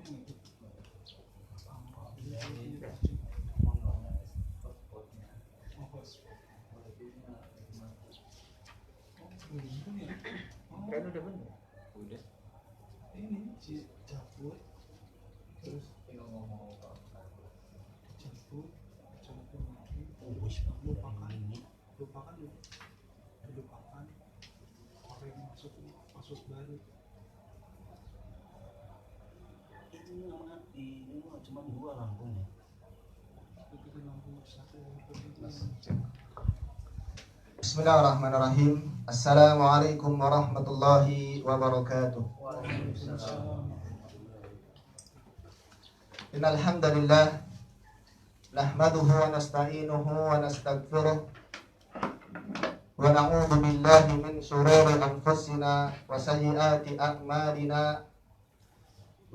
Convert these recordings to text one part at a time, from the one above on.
Kan udah bener. Udah. Ini si cabut terus Ngomong apa? cabut lagi lupakan orang yang masuk baru ini cuma 2 lambungnya. kita langsung satu Bismillahirrahmanirrahim. Assalamualaikum warahmatullahi wabarakatuh. Innal hamdalillah nahmaduhu wa nasta'inuhu wa nastaghfiruh wa na'udzu billahi min shururi anfusina wa sayyiati a'malina.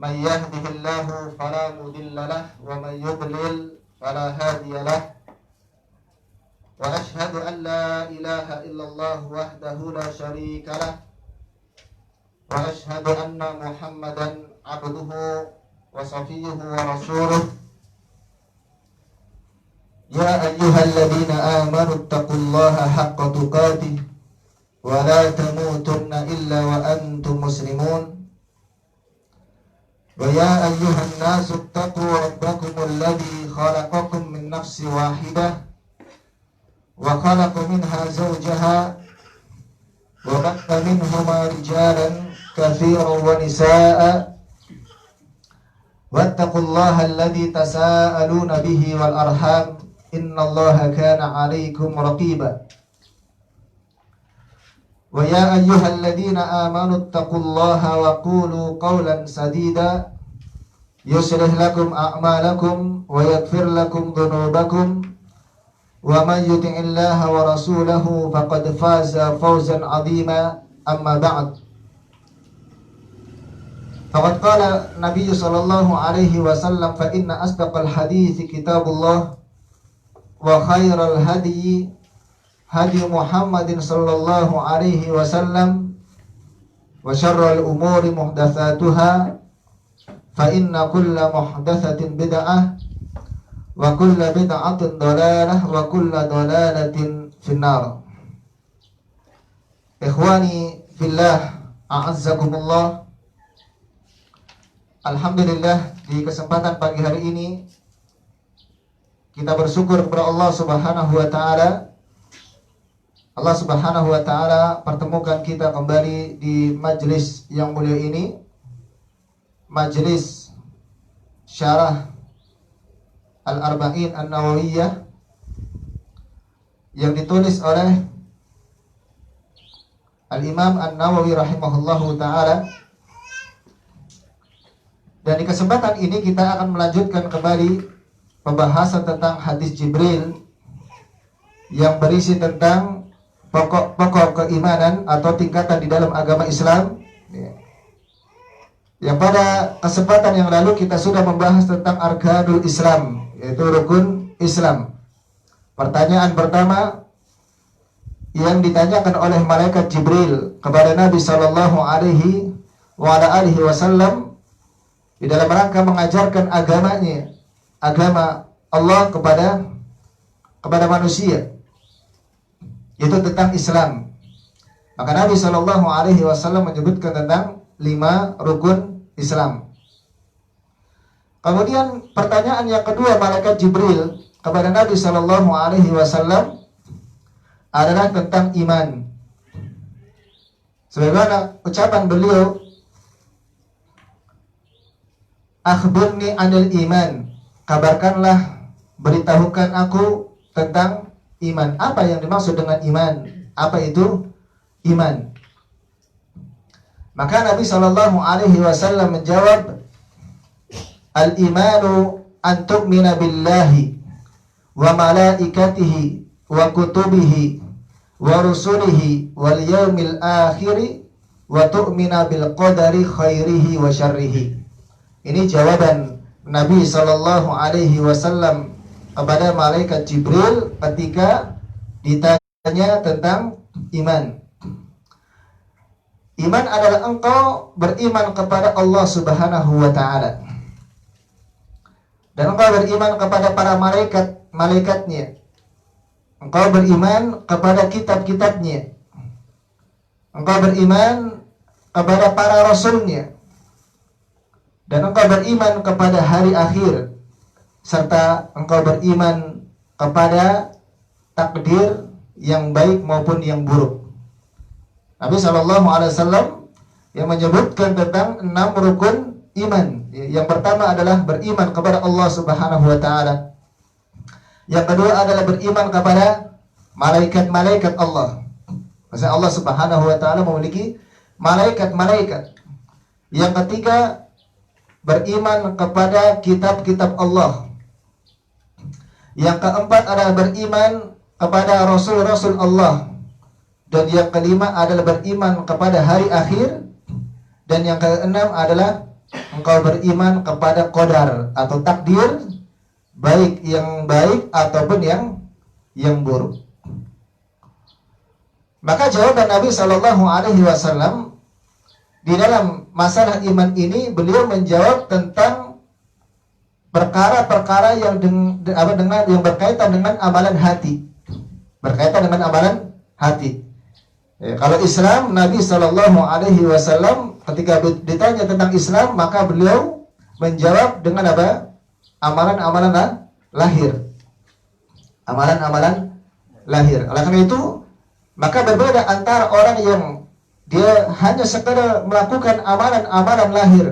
May yahdihillahu fala mudilla lahu wa may yudlil fala hadiya lahu. Wa ashhadu an la ilaha illallah wahdahu la syarika lah. Wa ashhadu anna Muhammadan abduhu wa safiyyuhu wa rasuluh. Ya ayyuhalladzina amanu taqullaha haqqa tuqatih wa la tamutunna illa wa antum muslimun. Wa ya ayyuhan nasu taqu rabbakumul ladzi khalaqakum min nafsin wahidah wa khalaqa minha zawjaha wa batha minhuma rijalan katsiran wa nisaa'a wattaqullaha alladzi tasaaluna bihi wal arham innallaha kana 'alaykum raqiba. Wa ya ayyuhalladzina amanu taqullaha wa qulu qawlan sadida yuslih lakum a'malakum wa yaghfir lakum dhunubakum wa man yuti'illaha wa rasulahu faqad faza fawzan 'azima. Amma ba'd. Faqad qala Nabi sallallahu alaihi wasallam fa inna asdaqal hadithi kitabullah wa khairal hadyi hadi Muhammadin sallallahu alaihi wasallam wa syarrul umuri muhdatsatuha fa inna kulla muhdatsatin bid'ah wa kulla bid'atin dhalalah wa kulla dhalalatin finnar. Ikhwani fillah, a'azzakumullah. Alhamdulillah, di kesempatan pagi hari ini kita bersyukur kepada Allah Subhanahu wa taala. Allah Subhanahu wa taala pertemukan kita kembali di majelis yang mulia ini, majelis syarah Al-Arba'in An-Nawawiyah yang ditulis oleh Al-Imam An-Nawawi rahimahullahu ta'ala. Dan di kesempatan ini kita akan melanjutkan kembali pembahasan tentang hadis Jibril yang berisi tentang pokok-pokok keimanan atau tingkatan di dalam agama Islam. Yang pada kesempatan yang lalu kita sudah membahas tentang arkanul Islam, yaitu rukun Islam. Pertanyaan pertama yang ditanyakan oleh malaikat Jibril kepada Nabi sallallahu alaihi wasallam di dalam rangka mengajarkan agamanya, agama Allah kepada manusia, yaitu tentang Islam. Maka Nabi sallallahu alaihi wasallam menyebutkan tentang 5 rukun Islam. Kemudian pertanyaan yang kedua malaikat Jibril kepada Nabi sallallahu alaihi wasallam adalah tentang iman. Sebagaimana ucapan beliau, akhbirni 'anil iman, kabarkanlah, beritahukan aku tentang iman. Apa yang dimaksud dengan iman? Apa itu iman? Maka Nabi sallallahu alaihi wasallam menjawab, al-imanu an tu'mina billahi wa malaikatihi wa kutubihi wa rusulihi wal yaumil akhiri wa tu'mina bil qadari khairihi wa syarrihi. Ini jawaban Nabi sallallahu alaihi wasallam kepada malaikat Jibril ketika ditanya tentang iman. Iman adalah engkau beriman kepada Allah Subhanahu wa ta'ala. Dan engkau beriman kepada para malaikatnya. Engkau beriman kepada kitab-kitabnya. Engkau beriman kepada para rasulnya. Dan engkau beriman kepada hari akhir. Serta engkau beriman kepada takdir yang baik maupun yang buruk. Nabi SAW yang menyebutkan tentang 6 rukun iman. Yang pertama adalah beriman kepada Allah Subhanahu wa taala. Yang kedua adalah beriman kepada malaikat-malaikat Allah. Maksudnya Allah Subhanahu wa taala memiliki malaikat-malaikat. Yang ketiga, beriman kepada kitab-kitab Allah. Yang keempat adalah beriman kepada rasul-rasul Allah. Dan yang kelima adalah beriman kepada hari akhir. Dan yang keenam adalah engkau beriman kepada qadar atau takdir, baik yang baik ataupun yang buruk. Maka jawaban Nabi SAW di dalam masalah iman ini, beliau menjawab tentang perkara-perkara yang yang berkaitan dengan amalan hati. Berkaitan dengan amalan hati. Kalau Islam, Nabi SAW ketika ditanya tentang Islam, maka beliau menjawab dengan apa? Amalan-amalan lahir. Amalan-amalan lahir. Oleh karena itu, maka berbeda antara orang yang dia hanya sekadar melakukan amalan-amalan lahir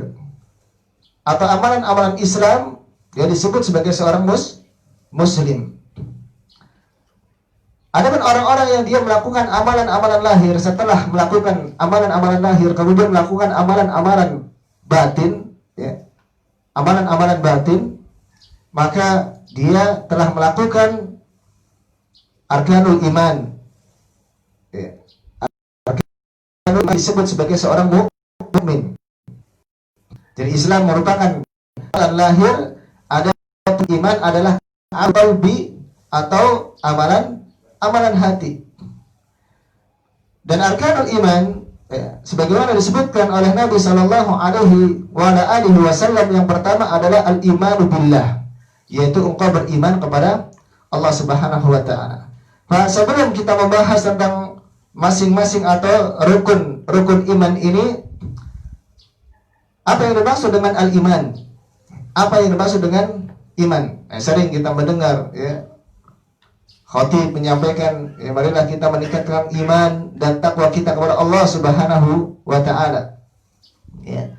atau amalan-amalan Islam, dia disebut sebagai seorang muslim. Adapun orang-orang yang dia melakukan amalan-amalan lahir, setelah melakukan amalan-amalan lahir kemudian melakukan amalan-amalan batin, ya, amalan-amalan batin, maka dia telah melakukan arkanul iman. Ya. Arkanul iman disebut sebagai seorang mukmin. Jadi Islam merupakan amalan lahir, ada iman adalah qalbi atau amalan hati. Dan arkanul iman, ya, sebagaimana disebutkan oleh Nabi SAW, yang pertama adalah al-imanu billah, yaitu engkau beriman kepada Allah Subhanahu wa taala. Nah, sebelum kita membahas tentang masing-masing atau rukun iman ini, apa yang dimaksud dengan al-iman? Apa yang dimaksud dengan iman? Sering kita mendengar, ya, khatib menyampaikan, ya, marilah kita meningkatkan iman dan takwa kita kepada Allah Subhanahu wa taala. Ya.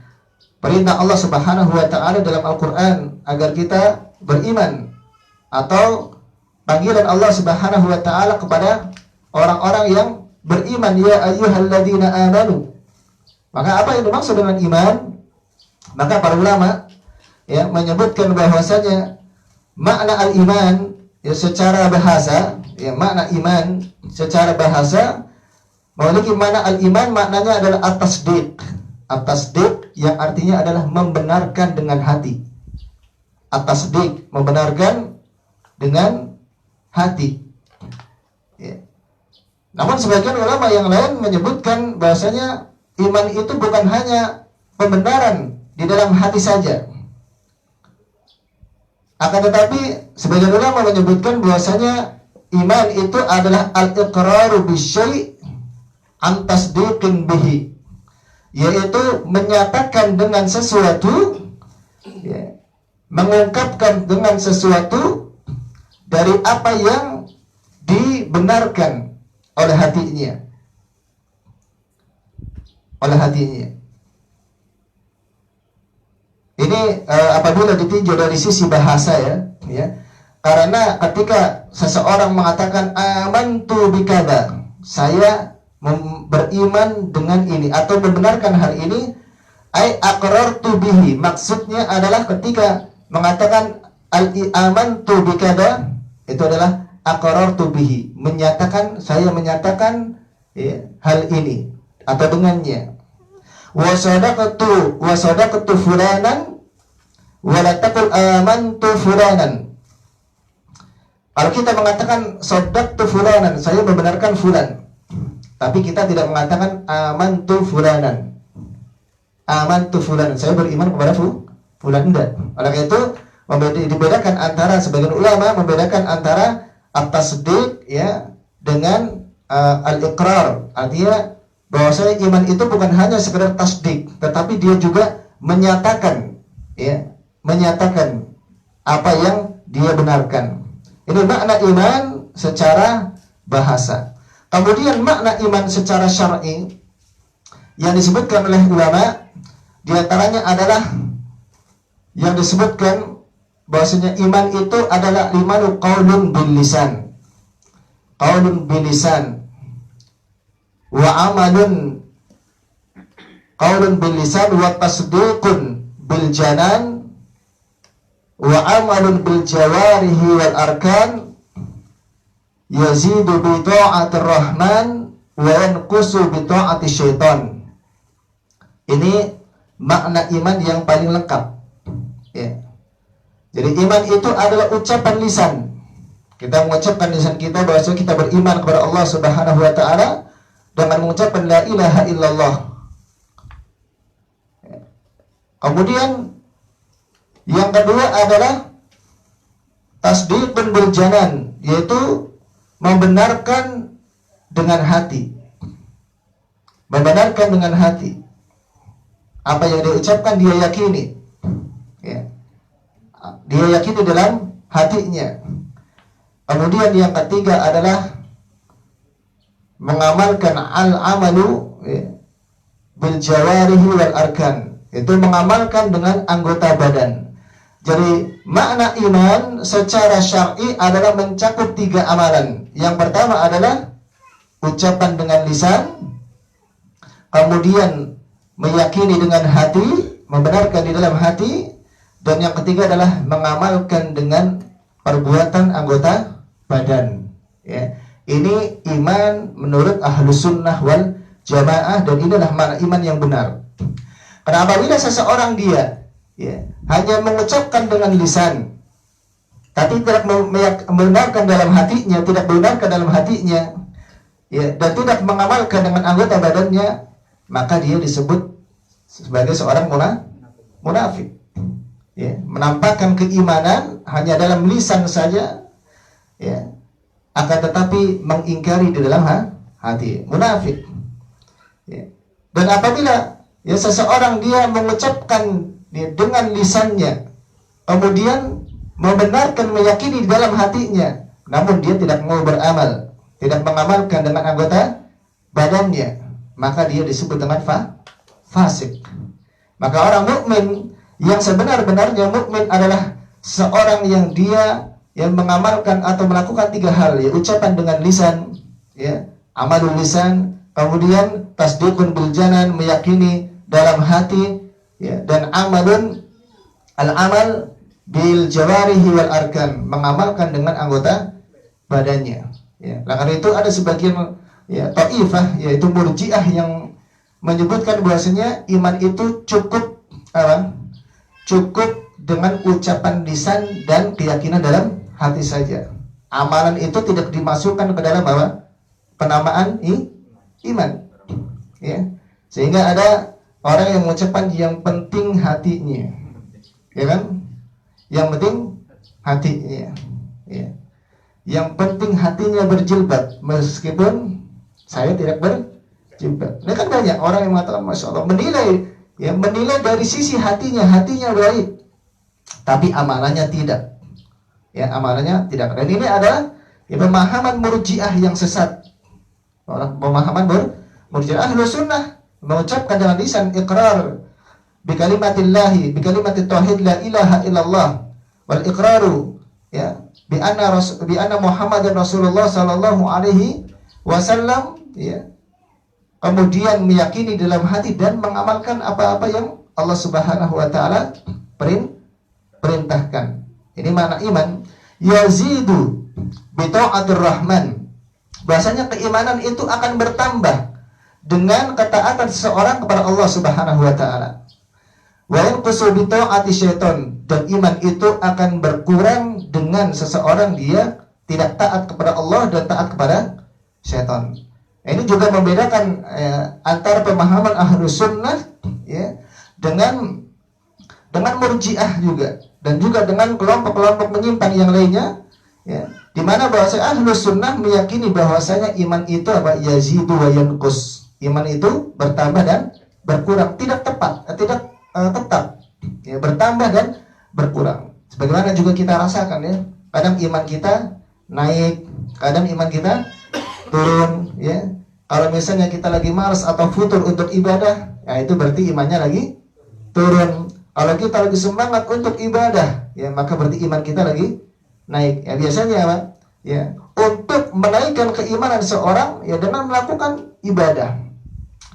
Perintah Allah Subhanahu wa taala dalam Al-Qur'an agar kita beriman, atau panggilan Allah Subhanahu wa taala kepada orang-orang yang beriman, ya ayyuhalladzina amanu. Maka apa yang dimaksud dengan iman? Maka para ulama, ya, menyebutkan bahwasanya makna al-iman, ya, secara bahasa, ya, makna iman secara bahasa memiliki makna al-iman, maknanya adalah at-tasdiq. At-tasdiq yang artinya adalah membenarkan dengan hati. At-tasdiq, membenarkan dengan hati. Ya. Namun sebagian ulama yang lain menyebutkan bahwasanya iman itu bukan hanya pembenaran di dalam hati saja. Akan tetapi sebagian ulama menyebutkan bahwasanya iman itu adalah al-iqraru bisyai' an tasdiqin bihi, yaitu menyatakan dengan sesuatu, ya, mengungkapkan dengan sesuatu dari apa yang dibenarkan oleh hatinya. Ini apabila ditinjau dari sisi bahasa, ya. Karena ketika seseorang mengatakan amantu bikadza, saya beriman dengan ini atau membenarkan hal ini, ai aqrartu bihi, maksudnya adalah ketika mengatakan amantu bikadza, itu adalah aqrartu bihi, menyatakan, saya menyatakan, ya, hal ini atau dengannya. Wa sadaqtu fulanan wa la taqul amantu fulanan. Kalau kita mengatakan sadaqtu fulanan, saya membenarkan fulan, tapi kita tidak mengatakan amantu fulanan. Amantu fulanan, saya beriman kepada fulan, enggak. Oleh karena itu dibedakan antara sebagian ulama membedakan antara at-tasdiq ya dengan al-iqrar. Artinya bahwasanya iman itu bukan hanya sekedar tasdik, tetapi dia juga menyatakan ya, menyatakan apa yang dia benarkan. Ini makna iman secara bahasa. Kemudian makna iman secara syar'i yang disebutkan oleh ulama di antaranya adalah yang disebutkan bahwasanya iman itu adalah imanu qaulun bil lisan. Qaulun bil lisan wa amalun qaulun bil lisan wa tasdiqun bil janan wa amalun bil jawarihi wal arkan yazidu bi ta'atir rahman wa yanqusu bi ta'ati syaitan. Ini makna iman yang paling lengkap ya. Jadi iman itu adalah ucapan lisan. Kita mengucapkan lisan kita bahwa kita beriman kepada Allah Subhanahu wa taala dengan mengucapkan la ilaha illallah. Kemudian yang kedua adalah tasdiqun bil janan, yaitu membenarkan dengan hati. Membenarkan dengan hati. Apa yang dia ucapkan dia yakini. Ya. Dia yakini dalam hatinya. Kemudian yang ketiga adalah mengamalkan al-amalu ya, bil jawarihi wal arkan. Itu mengamalkan dengan anggota badan. Jadi makna iman secara syar'i adalah mencakup 3 amalan. Yang pertama adalah ucapan dengan lisan, kemudian meyakini dengan hati, membenarkan di dalam hati, dan yang ketiga adalah mengamalkan dengan perbuatan anggota badan. Ya. Ini iman menurut Ahlus Sunnah wal Jamaah, dan inilah makna iman yang benar. Karena apabila seseorang dia ya, hanya mengucapkan dengan lisan, tapi tidak membenarkan dalam hatinya, tidak membenarkan dalam hatinya, ya, dan tidak mengamalkan dengan anggota badannya, maka dia disebut sebagai seorang munafik. Ya, menampakkan keimanan hanya dalam lisan saja, ya, akan tetapi mengingkari di dalam hati, munafik. Ya. Dan apabila ya seseorang dia mengucapkan ya, dengan lisannya, kemudian membenarkan, meyakini di dalam hatinya, namun dia tidak mau beramal, tidak mengamalkan dengan anggota badannya, maka dia disebut dengan fasik. Maka orang mukmin yang sebenar-benarnya mukmin adalah seorang yang dia yang mengamalkan atau melakukan 3 hal, ya, ucapan dengan lisan, ya, amalul lisan, kemudian tasdiqun bil janan, meyakini dalam hati, ya, dan amalun al-amal bil jawarihi wal arkan, mengamalkan dengan anggota badannya. Ya, karena itu ada sebagian ya taifah, yaitu murjiah, yang menyebutkan bahwasanya iman itu cukup cukup dengan ucapan lisan dan keyakinan dalam hati saja. Amalan itu tidak dimasukkan ke dalam penamaan iman. Ya. Sehingga ada orang yang mengucapkan yang penting hatinya. Ya kan? Yang penting hatinya. Ya. Yang penting hatinya berjilbab, meskipun saya tidak berjilbab. Ini kan banyak orang yang mengatakan Masya Allah, menilai dari sisi hatinya baik, tapi amalannya tidak. Ya, amalannya tidak. Dan ini adalah ya, pemahaman murjiah yang sesat. Pemahaman murjiah. Ahlus Sunnah mengucapkan dengan lisan iqrar bi kalimatillahi, bi kalimatit tauhid la ilaha illallah, wal iqraru ya bi anna Muhammadar Rasulullah sallallahu alaihi wasallam, ya. Kemudian meyakini dalam hati dan mengamalkan apa-apa yang Allah Subhanahu wa taala perintahkan. Ini makna iman. Yazidu bi ta'atir rahman. Bahasanya keimanan itu akan bertambah dengan ketaatan seseorang kepada Allah Subhanahu wa taala. Wa yanqusu bi ta'ati syaitan, dan iman itu akan berkurang dengan seseorang dia tidak taat kepada Allah dan taat kepada syaitan. Ini juga membedakan antara pemahaman Ahlus Sunnah ya dengan murjiah juga. dan juga dengan kelompok-kelompok menyimpang yang lainnya, ya, di mana bahwasanya Ahlus Sunnah meyakini bahwasanya iman itu apa? Yazidu wa yanqus. Iman itu bertambah dan berkurang, tidak tetap, ya, bertambah dan berkurang. Sebagaimana juga kita rasakan, ya, kadang iman kita naik, kadang iman kita turun, ya. Kalau misalnya kita lagi malas atau futur untuk ibadah, ya itu berarti imannya lagi turun. Kalau kita lagi semangat untuk ibadah, ya maka berarti iman kita lagi naik. Ya biasanya apa? Ya, untuk menaikkan keimanan seorang, ya dengan melakukan ibadah,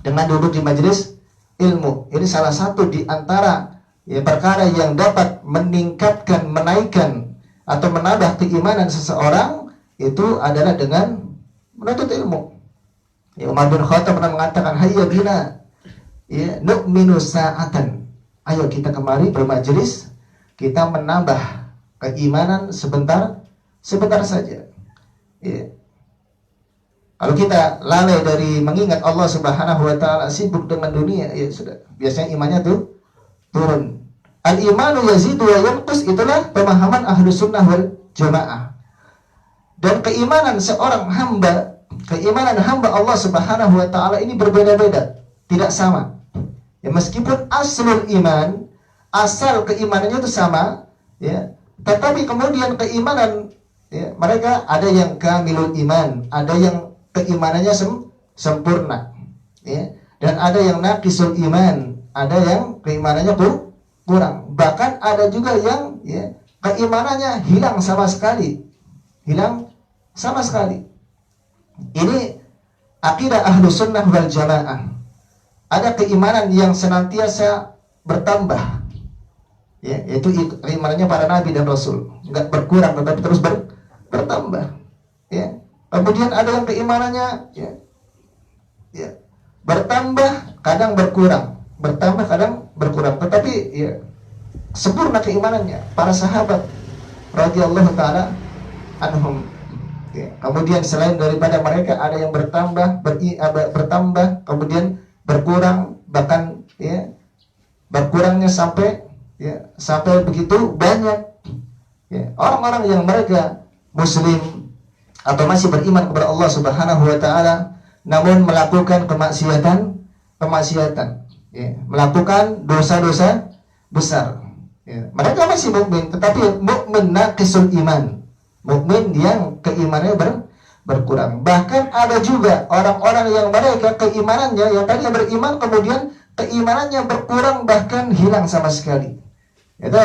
dengan duduk di majelis ilmu. Ini salah satu di antara, ya, perkara yang dapat meningkatkan, menaikkan atau menambah keimanan seseorang, itu adalah dengan menuntut ilmu. Ya, Umar bin Khattab pernah mengatakan, hayya bina, ya, nu'minu sa'atan. Ayo kita kemari bermajelis, kita menambah keimanan sebentar saja. Ya. Kalau kita lalai dari mengingat Allah Subhanahu wa taala, sibuk dengan dunia, ya sudah, biasanya imannya tuh turun. Al-imanu yazidu wa yanqus, itulah pemahaman Ahlus Sunnah wal Jamaah. Dan keimanan seorang hamba, keimanan hamba Allah Subhanahu wa taala ini berbeda-beda, tidak sama. Ya, meskipun aslul iman, asal keimanannya itu sama, ya, tetapi kemudian keimanan, ya, mereka ada yang kamilul iman, ada yang keimanannya sempurna, ya, dan ada yang naqisul iman, ada yang keimanannya kurang. Bahkan ada juga yang, ya, keimanannya hilang sama sekali. Ini akidah Ahlus Sunnah wal Jamaah. Ada keimanan yang senantiasa bertambah, ya, yaitu keimanannya para nabi dan rasul, nggak berkurang tetapi terus bertambah, ya. Kemudian ada yang keimanannya, ya, bertambah kadang berkurang, bertambah kadang berkurang, tetapi, ya, sempurna keimanannya para sahabat radhiyallahu taala anhum. Ya. Kemudian selain daripada mereka ada yang bertambah, kemudian berkurang, bahkan, ya, berkurangnya sampai begitu banyak, ya, orang-orang yang mereka muslim atau masih beriman kepada Allah Subhanahu wa taala, namun melakukan kemaksiatan, ya, melakukan dosa-dosa besar. Ya. Mereka masih mukmin, tetapi mukmin naqisul iman, mukmin yang keimanannya berkurang. Bahkan ada juga orang-orang yang mereka keimanannya, yang tadinya beriman kemudian keimanannya berkurang bahkan hilang sama sekali. Itu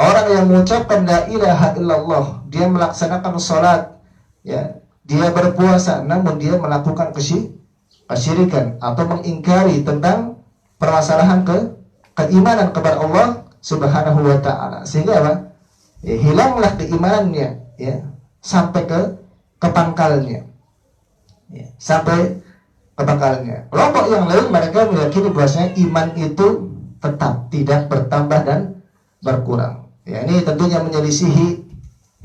orang yang mengucapkan la ilaha illallah, dia melaksanakan sholat, ya, dia berpuasa, namun dia melakukan kesyirikan atau mengingkari tentang permasalahan keimanan kepada Allah Subhanahu wa taala, sehingga apa? Ya, hilanglah keimanannya, ya, sampai ke pangkalnya, ya, sampai ke pangkalnya. Kelompok yang lain mereka meyakini bahwasanya iman itu tetap, tidak bertambah dan berkurang. Ya, ini tentunya menyelisihi,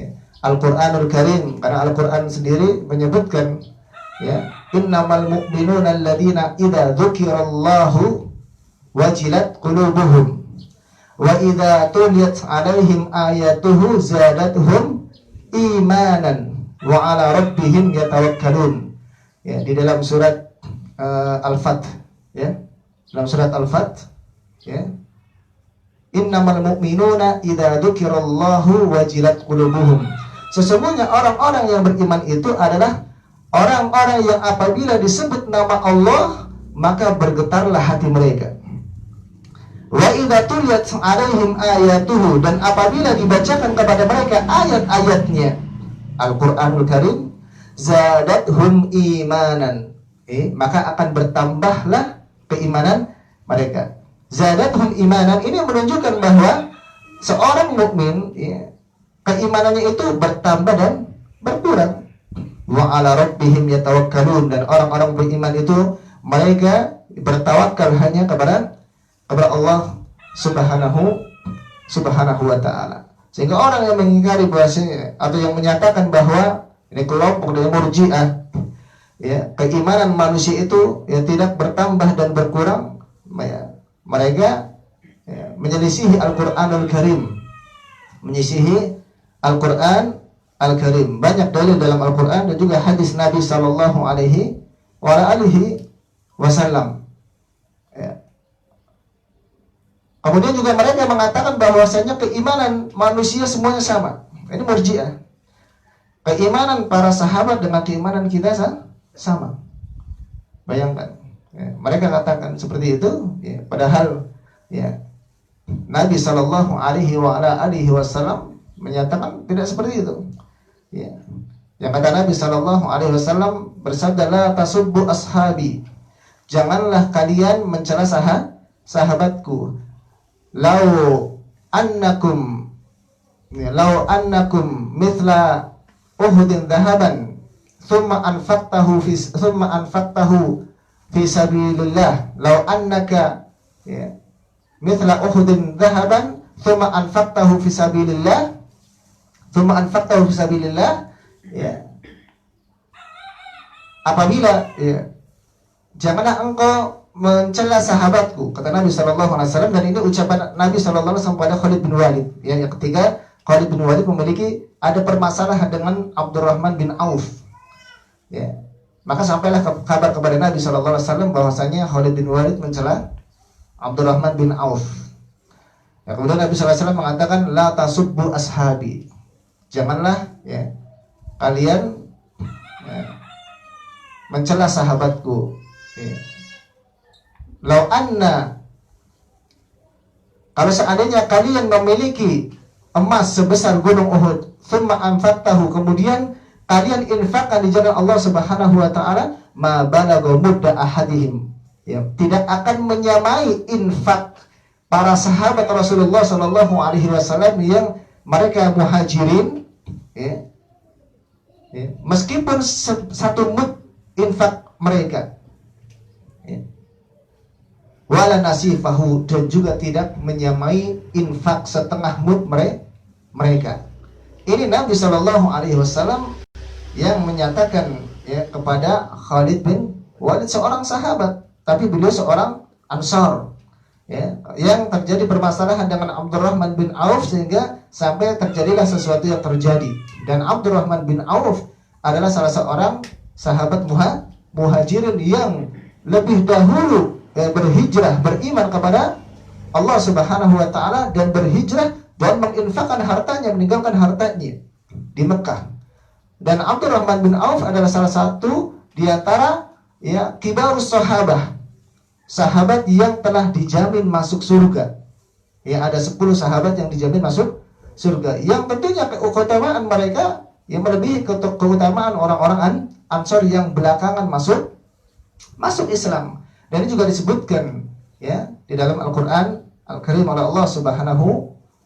ya, Al-Qur'anul Karim, karena Al-Qur'an sendiri menyebutkan, ya, innamal mu'minuna alladzina idza dzukirallahu wajilat qulubuhum wa idza tuliyat 'alaihim ayatuhu zadatuhum imanan wa 'ala rabbihim yatawakkalun. Ya, di dalam surat Al-Fath, ya. Dalam surat Al-Fath, ya. Innamal mu'minuna idza dzukirallahu wajilat qulubuhum. Sesungguhnya orang-orang yang beriman itu adalah orang-orang yang apabila disebut nama Allah maka bergetarlah hati mereka. Wa idza tuliyat 'alaihim ayatuhu, dan apabila dibacakan kepada mereka ayat-ayatnya Al-Qur'anul Karim, zadathum imanan, maka akan bertambahlah keimanan mereka. Zadathum imanan ini menunjukkan bahwa seorang mukmin, ya, keimanannya itu bertambah dan berkurang. Wa 'ala rabbihim yatawakkalun, dan orang-orang beriman itu mereka bertawakal hanya kepada Allah Subhanahu wa taala. Sehingga orang yang mengingkari bahwasanya atau yang menyatakan bahwa ini kelompok dari Murji'ah, ya, keimanan manusia itu, ya, tidak bertambah dan berkurang, ya, mereka, ya, menyelisihi Al-Qur'anul Karim, menyisihi Al-Quran Al-Karim. Banyak dalil dalam Al-Quran dan juga hadis Nabi Sallallahu Alaihi Wasallam. Ya. Kemudian juga mereka mengatakan bahwasanya keimanan manusia semuanya sama. Ini Murji'ah. Keimanan para sahabat dengan keimanan kita sama. Bayangkan. Ya, mereka katakan seperti itu. Ya, padahal ya, Nabi Sallallahu Alaihi Wasallam menyatakan tidak seperti itu. Ya. Yang kata Nabi Sallallahu Alaihi Wasallam bersabda, la tasubbu ashabi, janganlah kalian mencela sahabatku. Lau annakum mithla Uhudin dhahaban thumma anfaqtahu fi sabilillah. Lau annaka ya, mithla Uhudin dhahaban thumma anfaqtahu fi sabilillah ya. Apabila ya, janganlah engkau mencela sahabatku, kata Nabi Shallallahu Alaihi Wasallam, dan ini ucapan Nabi Shallallahu Alaihi Wasallam pada Khalid bin Walid. Ya, yang ketiga, Khalid bin Walid memiliki ada permasalahan dengan Abdurrahman bin Auf. Ya, maka sampailah kabar kepada Nabi Shallallahu Alaihi Wasallam bahwasanya Khalid bin Walid mencela Abdurrahman bin Auf. Ya, kemudian Nabi Shallallahu Alaihi Wasallam mengatakan, la tasubbu ashabi, janganlah ya, kalian ya, mencela sahabatku. Ya. Lau anna, kalau seandainya kalian memiliki emas sebesar gunung Uhud, thumma anfaqtahu, kemudian kalian infakkan di jalan Allah Subhanahu wa taala, ma balagha mudda ahadihim, ya, tidak akan menyamai infak para sahabat Rasulullah sallallahu alaihi wasallam yang mereka muhajirin, ya, ya, meskipun satu mud infak mereka, ya, wala nasifahu, dan juga tidak menyamai infak setengah mud mereka. Ini Nabi Shallallahu Alaihi Wasallam yang menyatakan ya, kepada Khalid bin Walid, seorang sahabat, tapi beliau seorang Ansar, ya, yang terjadi permasalahan dengan Abdurrahman bin Auf sehingga sampai terjadilah sesuatu yang terjadi. Dan Abdurrahman bin Auf adalah salah seorang sahabat muhajirin yang lebih dahulu berhijrah, beriman kepada Allah Subhanahu wa taala, dan berhijrah dan menginfakkan hartanya, meninggalkan hartanya di Mekah. Dan Abdurrahman bin Auf adalah salah satu di antara ya kibarus sahabah, sahabat yang telah dijamin masuk surga. Ya, ada 10 sahabat yang dijamin masuk surga, yang tentunya keutamaan mereka yang melebihi keutamaan orang-orang Ansor yang belakangan masuk Islam. Dan ini juga disebutkan ya di dalam Al-Qur'an Al-Karim oleh Allah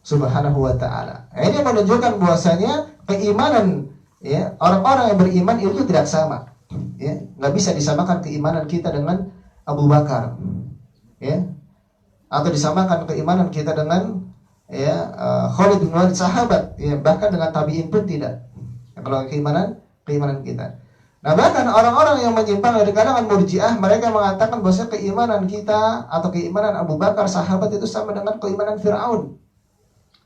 Subhanahu wa taala. Ini menunjukkan bahwasanya keimanan ya orang-orang yang beriman itu tidak sama. Ya, enggak bisa disamakan keimanan kita dengan Abu Bakar. Ya. Atau disamakan keimanan kita dengan ya Khalid bin Walid, sahabat, ya, bahkan dengan tabi'in pun tidak. Ya, kalau keimanan kita. Nah, bahkan orang-orang yang menyimpang dari kalangan Murji'ah, mereka mengatakan bahwa keimanan kita atau keimanan Abu Bakar sahabat itu sama dengan keimanan Fir'aun.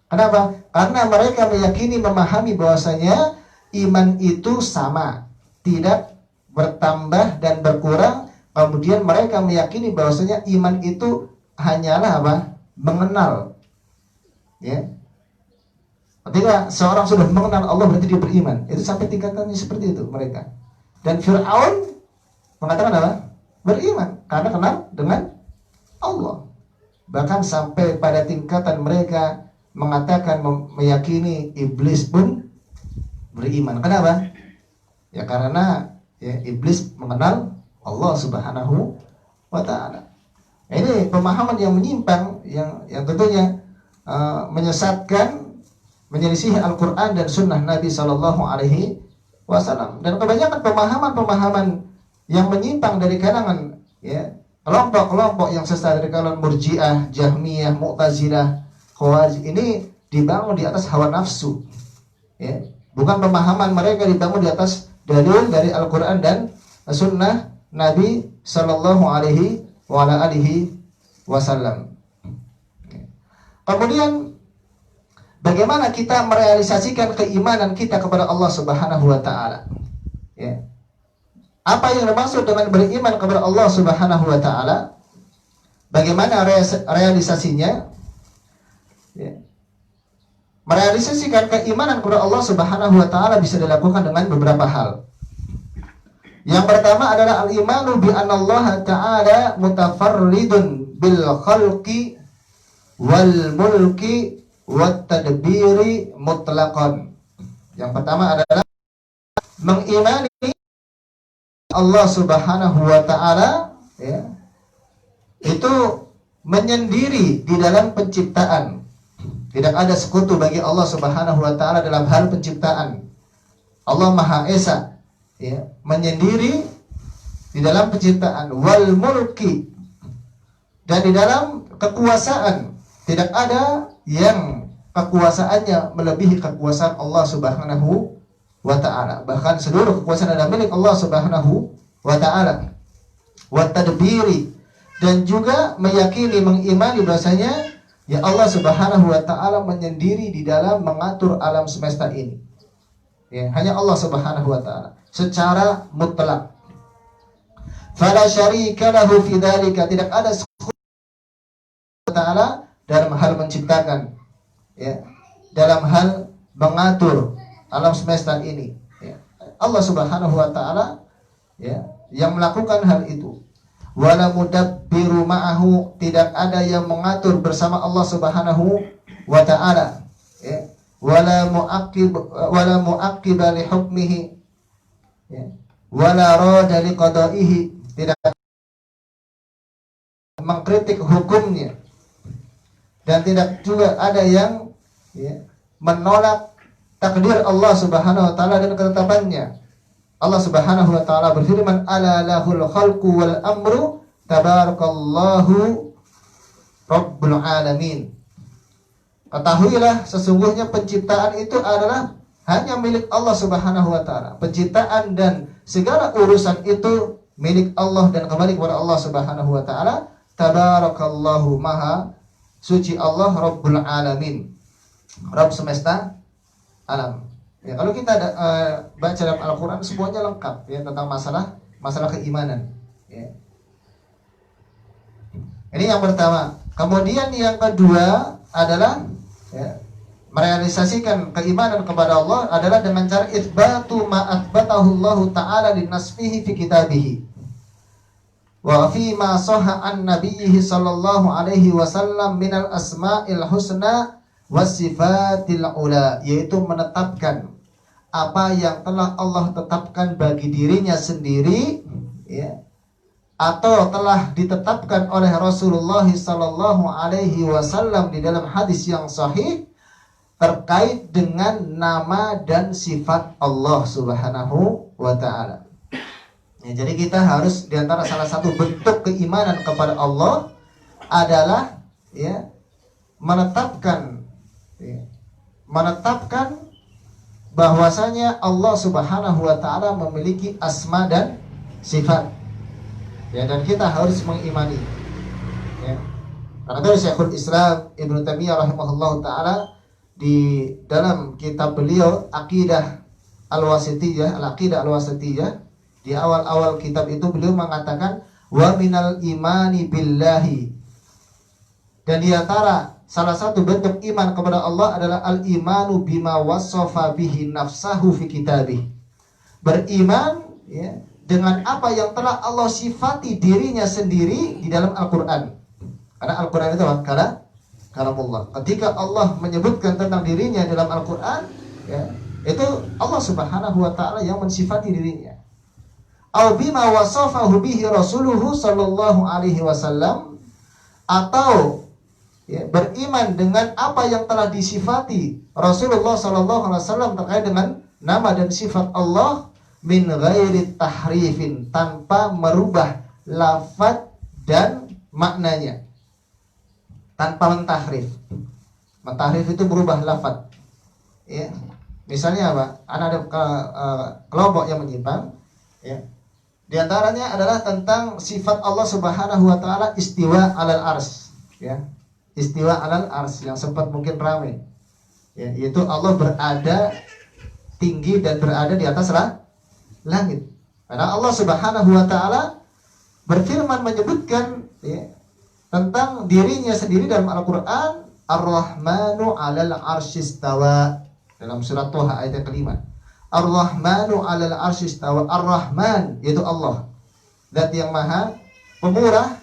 Kenapa? Karena mereka meyakini, memahami bahwasanya iman itu sama, tidak bertambah dan berkurang. Kemudian mereka meyakini bahwasanya iman itu hanyalah apa? Mengenal. Ya. Ketika seorang sudah mengenal Allah berarti dia beriman. Itu sampai tingkatannya seperti itu mereka. Dan Fir'aun mengatakan apa? Beriman karena kenal dengan Allah. Bahkan sampai pada tingkatan mereka mengatakan meyakini iblis pun beriman. Kenapa? Ya karena ya, iblis mengenal Allah Subhanahu wa taala. Ini pemahaman yang menyimpang, yang tentunya menyesatkan, menyelisihi Al-Qur'an dan sunnah Nabi Sallallahu Alaihi Wasallam. Dan kebanyakan pemahaman yang menyimpang dari kalangan ya kelompok-kelompok yang sesat dari kalangan Murji'ah, Jahmiyah, Mu'tazilah, Khawarij ini dibangun di atas hawa nafsu. Ya, bukan pemahaman mereka dibangun di atas dalil dari Al-Qur'an dan sunnah Nabi Sallallahu Alaihi Wasallam. Kemudian bagaimana kita merealisasikan keimanan kita kepada Allah Subhanahu wa taala. Ya. Apa yang dimaksud dengan beriman kepada Allah Subhanahu wa taala? Bagaimana realisasinya? Ya. Merealisasikan keimanan kepada Allah Subhanahu wa taala bisa dilakukan dengan beberapa hal. Yang pertama adalah al-imanu bi anallaha ta'ala mutafarridun bil khalqi wal mulki wat tadbiri mutlaqan. Yang pertama adalah mengimani Allah Subhanahu wa taala, ya, itu menyendiri di dalam penciptaan. Tidak ada sekutu bagi Allah Subhanahu wa taala dalam hal penciptaan. Allah Maha Esa, ya, menyendiri di dalam penciptaan, wal mulki, dan di dalam kekuasaan. Tidak ada yang kekuasaannya melebihi kekuasaan Allah Subhanahu wa ta'ala. Bahkan seluruh kekuasaan adalah milik Allah Subhanahu wa ta'ala. Wa tadbiri, dan juga meyakini, mengimani bahasanya ya Allah Subhanahu wa ta'ala menyendiri di dalam mengatur alam semesta ini. Ya, hanya Allah Subhanahu wa ta'ala secara mutlak. Fala syarika lahu fi dzalika, tidak ada sekutu ta'ala dalam hal menciptakan, ya, dalam hal mengatur alam semesta ini, ya. Allah Subhanahu wa taala, ya, yang melakukan hal itu. Wala mudabbiru ma'ahu, tidak ada yang mengatur bersama Allah Subhanahu wa taala, ya. Wala muaqib li hukmihi, ya. Wala rada li qada'ihi, tidak mengkritik hukumnya, dan tidak juga ada yang, ya, menolak takdir Allah Subhanahu wa taala dan ketetapannya. Allah Subhanahu wa taala berfirman, ala lahul khalqu wal amru tabarakallahu rabbul alamin. Ketahuilah sesungguhnya penciptaan itu adalah hanya milik Allah Subhanahu wa taala. Penciptaan dan segala urusan itu milik Allah dan kembali kepada Allah Subhanahu wa taala. Tabarakallahu, maha suci Allah, Rabbul Alamin, Rabb semesta alam. Ya, kalau kita baca dalam Al-Quran semuanya lengkap, ya, tentang masalah keimanan. Ya. Ini yang pertama. Kemudian yang kedua adalah, ya, merealisasikan keimanan kepada Allah adalah dengan cara itsbatu ma atsbatahu Allah Ta'ala li nasfihi fi kitabihi wa fi ma sahha an nabiyhi sallallahu alaihi wasallam minal asma'il husna was sifatil ula, yaitu menetapkan apa yang telah Allah tetapkan bagi dirinya sendiri, ya, atau telah ditetapkan oleh Rasulullah sallallahu alaihi wasallam di dalam hadis yang sahih terkait dengan nama dan sifat Allah Subhanahu wa taala. Ya, jadi kita harus, diantara salah satu bentuk keimanan kepada Allah adalah, ya, menetapkan bahwasanya Allah Subhanahu wa taala memiliki asma dan sifat. Ya, dan kita harus mengimani. Ya. Karena itu Syekhul Islam Ibnu Taimiyah rahimahullahu taala di dalam kitab beliau Aqidah Al-Wasithiyah, Al-Aqidah Al-Wasithiyah, di awal-awal kitab itu beliau mengatakan wa minal imani billahi, dan di antara salah satu bentuk iman kepada Allah adalah al-imanu bima wasafa bihi nafsahu fi kitabih. Beriman, ya, dengan apa yang telah Allah sifati dirinya sendiri di dalam Al-Qur'an. Karena Al-Qur'an itu kalamullah. Ketika Allah menyebutkan tentang dirinya dalam Al-Qur'an, ya, itu Allah Subhanahu wa taala yang mensifati dirinya. Au bima wasafahu bihi rasuluhu sallallahu alaihi wasallam, atau, ya, beriman dengan apa yang telah disifati Rasulullah sallallahu alaihi wasallam terkait dengan nama dan sifat Allah min ghairi tahrifin, tanpa merubah lafaz dan maknanya, tanpa mentahrif. Mentahrif itu merubah lafaz. Ya. Misalnya apa? Ada kelompok yang menyimpang, ya. Di antaranya adalah tentang sifat Allah Subhanahu wa taala istiwa alal ars, ya. Istiwa alal ars yang sempat mungkin ramai. Ya, yaitu Allah berada tinggi dan berada di atas langit. Karena Allah Subhanahu wa taala berfirman menyebutkan ya, tentang dirinya sendiri dalam Al-Qur'an, Ar-Rahmanu 'alal 'arsyistawa, dalam surat Thaha ayat yang kelima. Ar-Rahmanu 'alal 'arsyistawa. Ar-Rahman yaitu Allah, zat yang maha pemurah,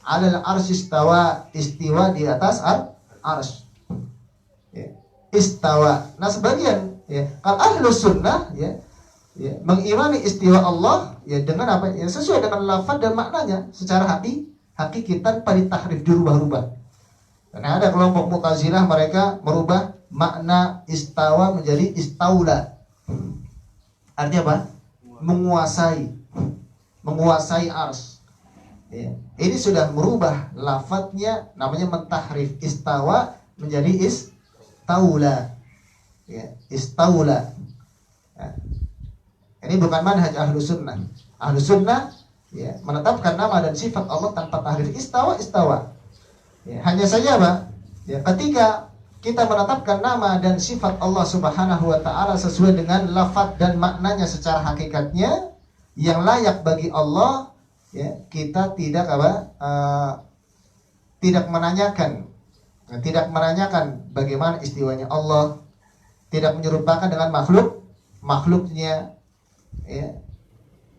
'alal 'arsyistawa, istiwa di atas arsy. Ya. Istawa. Nah, sebagian ya, kalau ahlus sunnah ya, mengimani istiwa Allah ya dengan apa? Ya sesuai dengan lafaz dan maknanya secara hakiki tanpa ditahrif, dirubah-rubah. Karena ada kelompok Mu'tazilah, mereka merubah makna istawa menjadi istaula. Artinya apa? Menguasai ars. Ya. Ini sudah merubah lafadznya, namanya mentahrif. Istawa menjadi istaula. Ya, istaula. Ya. Ini bukan manhaj ahlu sunnah. Ahlu sunnah ya, menetapkan nama dan sifat Allah tanpa tahrif. Istawa. Ya, hanya saja apa? Ya, ketika kita menetapkan nama dan sifat Allah Subhanahu wa taala sesuai dengan lafaz dan maknanya secara hakikatnya yang layak bagi Allah, ya, kita tidak menanyakan bagaimana istiwanya Allah, tidak menyerupakan dengan makhluknya, ya,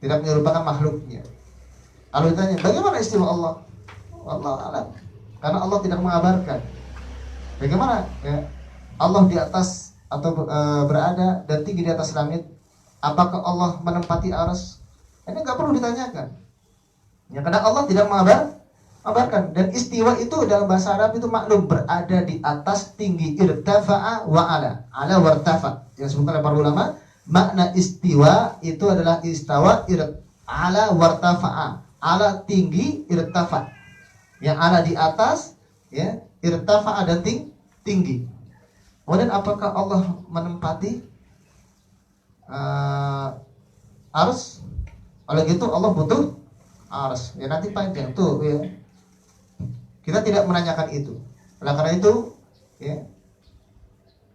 tidak menyerupakan makhluknya. Kalau ditanya bagaimana istiwa Allah, Allah alam, karena Allah tidak mengabarkan bagaimana ya, Allah di atas atau berada dan tinggi di atas langit. Apakah Allah menempati arsy? Ini nggak perlu ditanyakan. Ya, karena Allah tidak mengabarkan. Dan istiwa itu dalam bahasa Arab itu maklum, berada di atas, tinggi, irtafa'a wa ala wartafa. Yang disebutkan oleh para ulama, makna istiwa itu adalah istawa ala wartafa'a. Ala tinggi, irtafa. Yang ala di atas, ya, irtafa'a dan tinggi. Kemudian apakah Allah menempati arsy? Oleh gitu Allah butuh arsy. Ya nanti panjang tuh ya. Kita tidak menanyakan itu. Oleh karena itu, ya,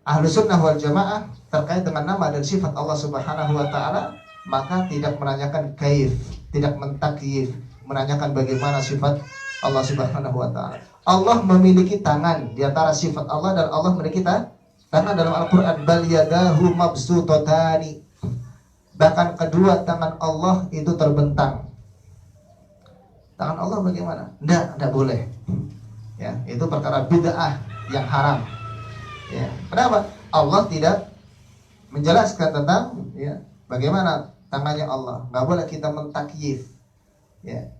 ahlu sunnah wal jamaah terkait dengan nama dan sifat Allah Subhanahu wa taala, maka tidak menanyakan kaif, tidak mentakyif, menanyakan bagaimana sifat Allah Subhanahu wa taala. Allah memiliki tangan, di antara sifat Allah dan Allah memiliki tangan dalam Al-Qur'an, bal yadahu mabsutatani. Bahkan kedua tangan Allah itu terbentang. Tangan Allah bagaimana? Tidak boleh. Ya, itu perkara bid'ah yang haram. Ya, kenapa? Allah tidak menjelaskan tentang ya, bagaimana tangannya Allah. Nggak boleh kita mentakyif. Ya.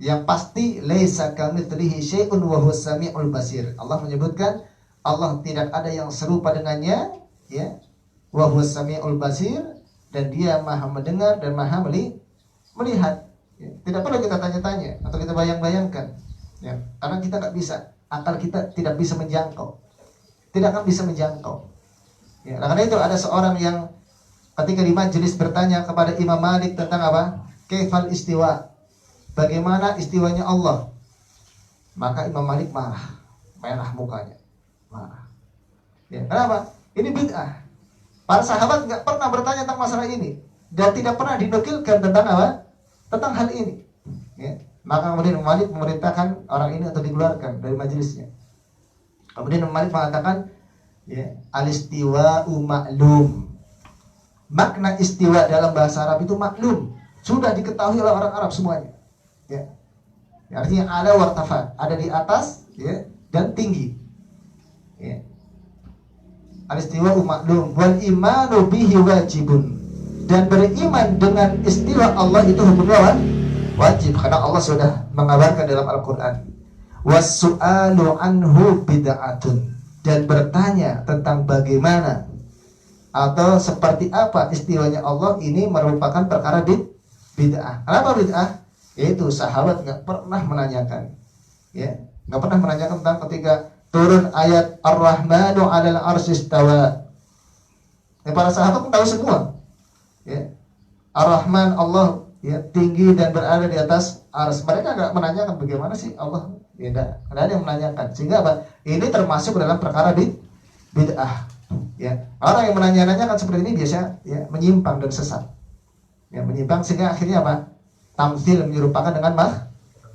Yang pasti laisa kamitslihi syai'un wa huwas samiul basir. Allah menyebutkan Allah tidak ada yang serupa dengannya, ya. Wa huwas samiul basir, dan Dia Maha mendengar dan Maha melihat. Ya. Tidak perlu kita tanya-tanya atau kita bayang-bayangkan. Ya. Karena kita nggak bisa, akal kita tidak bisa menjangkau. Tidak akan bisa menjangkau. Ya. Nah, karena itu ada seorang yang ketika di majelis bertanya kepada Imam Malik tentang apa? Kaifal istiwa? Bagaimana istiwanya Allah? Maka Imam Malik merah mukanya, marah. Ya, kenapa? Ini bid'ah. Para sahabat nggak pernah bertanya tentang masalah ini dan tidak pernah dinukilkan tentang apa? Tentang hal ini. Ya. Maka kemudian Imam Malik memerintahkan orang ini untuk dikeluarkan dari majelisnya. Kemudian Imam Malik mengatakan, ya, al-istiwa'u ma'lum. Makna istiwa dalam bahasa Arab itu maklum, sudah diketahui oleh orang Arab semuanya. Ya. Artinya ala wartafa, ada di atas, ya, dan tinggi. Ya. Al-istiwa'u ma'lum wal imanu bihi wajibun. Dan beriman dengan istiwa Allah itu hukumnya wajib, karena Allah sudah mengabarkan dalam Al-Qur'an. Was-su'alu anhu bid'atun. Dan bertanya tentang bagaimana atau seperti apa istiwanya Allah ini merupakan perkara bid'ah. Kenapa bid'ah? Yaitu sahabat nggak pernah menanyakan, ya, nggak pernah menanyakan tentang ketika turun ayat Ar-Rahmanu 'alal 'arsy istawa. Ya, para sahabat tahu semua, ya, Ar-Rahman Allah, ya, tinggi dan berada di atas arsy. Mereka nggak menanyakan bagaimana sih Allah. Ya, nggak ada yang menanyakan. Sehingga apa? Ini termasuk dalam perkara bid'ah. Ya, orang yang menanya-nanyakan seperti ini biasa ya menyimpang dan sesat. Ya, menyimpang sehingga akhirnya apa? Tamtsil menyerupakan dengan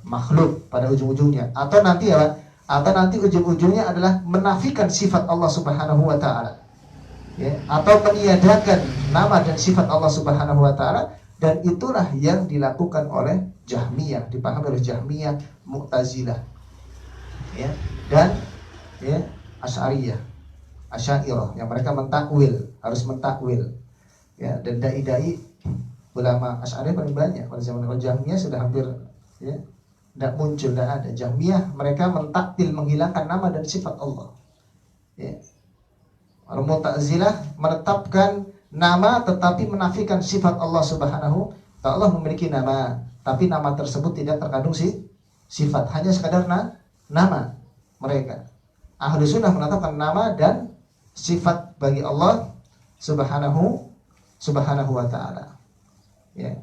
makhluk pada ujung-ujungnya. Atau nanti apa? Atau nanti ujung-ujungnya adalah menafikan sifat Allah Subhanahu wa taala. Ya, atau meniadakan nama dan sifat Allah Subhanahu wa taala, dan itulah yang dilakukan oleh Jahmiyah, dipahami oleh Jahmiyah, Mu'tazilah. Ya, dan ya Asy'ariyah, Asy'ariyah yang mereka mentakwil, harus mentakwil. Ya, dan dai-dai ulama Asy'ariyah paling banyak pada zaman. Kalau Jahmiyah sudah hampir ya tidak muncul, tidak ada. Jahmiyah mereka mentaktil, menghilangkan nama dan sifat Allah. Ya. Al Mu'tazilah menetapkan nama tetapi menafikan sifat Allah Subhanahu. Allah memiliki nama, tapi nama tersebut tidak terkandung sifat, hanya sekadar nama mereka. Ahlu sunnah menetapkan nama dan sifat bagi Allah Subhanahu wa ta'ala. Ya.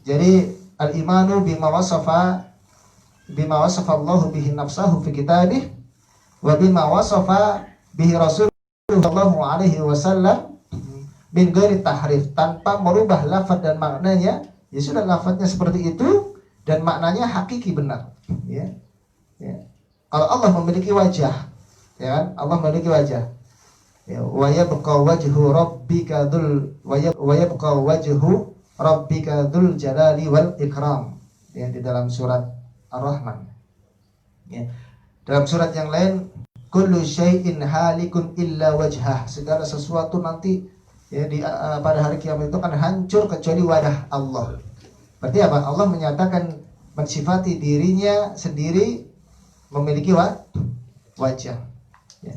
Jadi al-imanu bima wasafa Allahu bihi nafsahu fi kitabih wa bima wasafa bihi Rasul Sallallahu alaihi wasallam min ghairi tahrif, tanpa merubah lafaz dan maknanya. Ya sudah, lafaznya seperti itu dan maknanya hakiki benar. Ya. Ya. Kalau Allah memiliki wajah, ya kan? Allah memiliki wajah. Ya, wa yabqa wajhu rabbika dzul jalali wal ikram. Ya, di dalam surat Ar-Rahman. Ya. Dalam surat yang lain, kullu syai'in halikun illa wajhah, segala sesuatu nanti ya pada hari kiamat itu akan hancur kecuali wajah Allah. Berarti apa? Allah menyatakan mensifati dirinya sendiri memiliki wajah. Ya.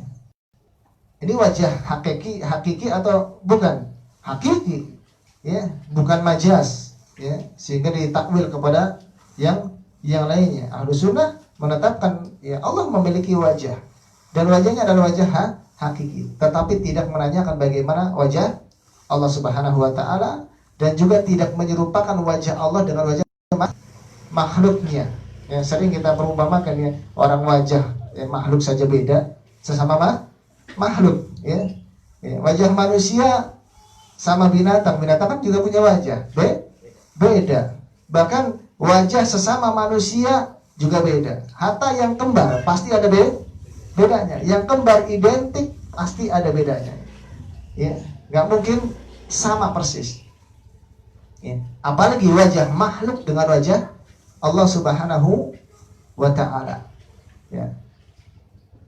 Ini wajah hakiki atau bukan? Hakiki. Ya, bukan majaz. Ya, sehingga ditakwil kepada yang lainnya. Ahlus sunnah menetapkan ya Allah memiliki wajah. Dan wajahnya adalah wajah hakiki, tetapi tidak menanyakan bagaimana wajah Allah Subhanahu wa taala, dan juga tidak menyerupakan wajah Allah dengan wajah makhluknya. Ya, sering kita perumpamakan ya, orang wajah ya, makhluk saja beda, sesama makhluk ya. Ya, wajah manusia sama binatang kan juga punya wajah beda. Bahkan wajah sesama manusia juga beda. Hatta yang kembar pasti ada bedanya. Yang kembar identik pasti ada bedanya. Ya, nggak mungkin sama persis. Ya, apalagi wajah makhluk dengan wajah Allah Subhanahu wa taala. Ya.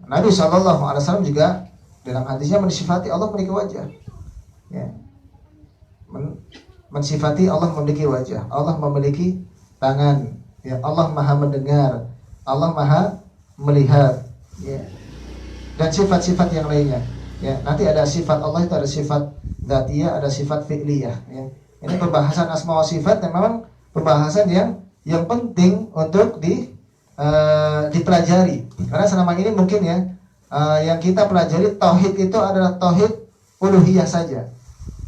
Nabi SAW juga dalam hadisnya mensifati Allah memiliki wajah. Ya. Mensifati Allah memiliki wajah. Allah memiliki tangan. Ya, Allah Maha mendengar. Allah Maha melihat. Ya. Dan sifat-sifat yang lainnya. Ya, nanti ada sifat Allah itu ada sifat dzatiyah, ada sifat fi'liyah. Ya. Ini pembahasan asma wa sifat yang memang pembahasan yang penting untuk dipelajari. Karena selama ini mungkin ya yang kita pelajari tauhid itu adalah tauhid uluhiyah saja.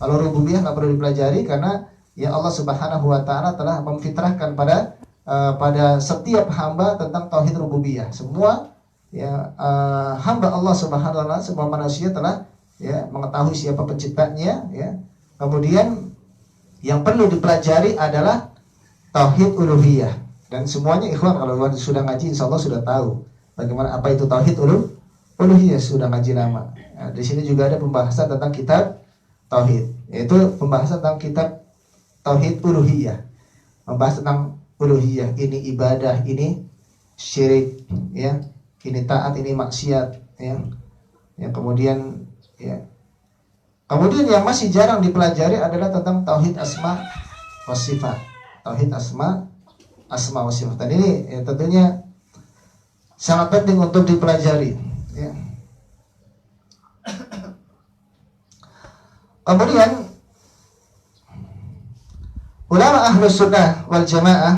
Kalau rububiyah nggak perlu dipelajari karena ya Allah Subhanahu wa taala telah memfitrahkan pada setiap hamba tentang tauhid rububiyah. Semua ya hamba Allah Subhanahu wa taala, semua manusia telah ya mengetahui siapa penciptanya ya. Kemudian yang perlu dipelajari adalah tauhid uluhiyah. Dan semuanya ikhwan kalau sudah ngaji insyaallah sudah tahu bagaimana apa itu tauhid uluhiyah, sudah ngaji lama. Nah, di sini juga ada pembahasan tentang kitab tauhid, yaitu pembahasan tentang kitab tauhid uluhiyah. Membahas tentang uluhiyah, ini ibadah, ini syirik ya. Ini taat, ini maksiat ya. Ya kemudian ya. Kemudian yang masih jarang dipelajari adalah tentang tauhid asma wa sifat. Tauhid asma wa sifat. Dan ini ya, tentunya sangat penting untuk dipelajari ya. Kemudian ulama Ahlus Sunnah wal Jamaah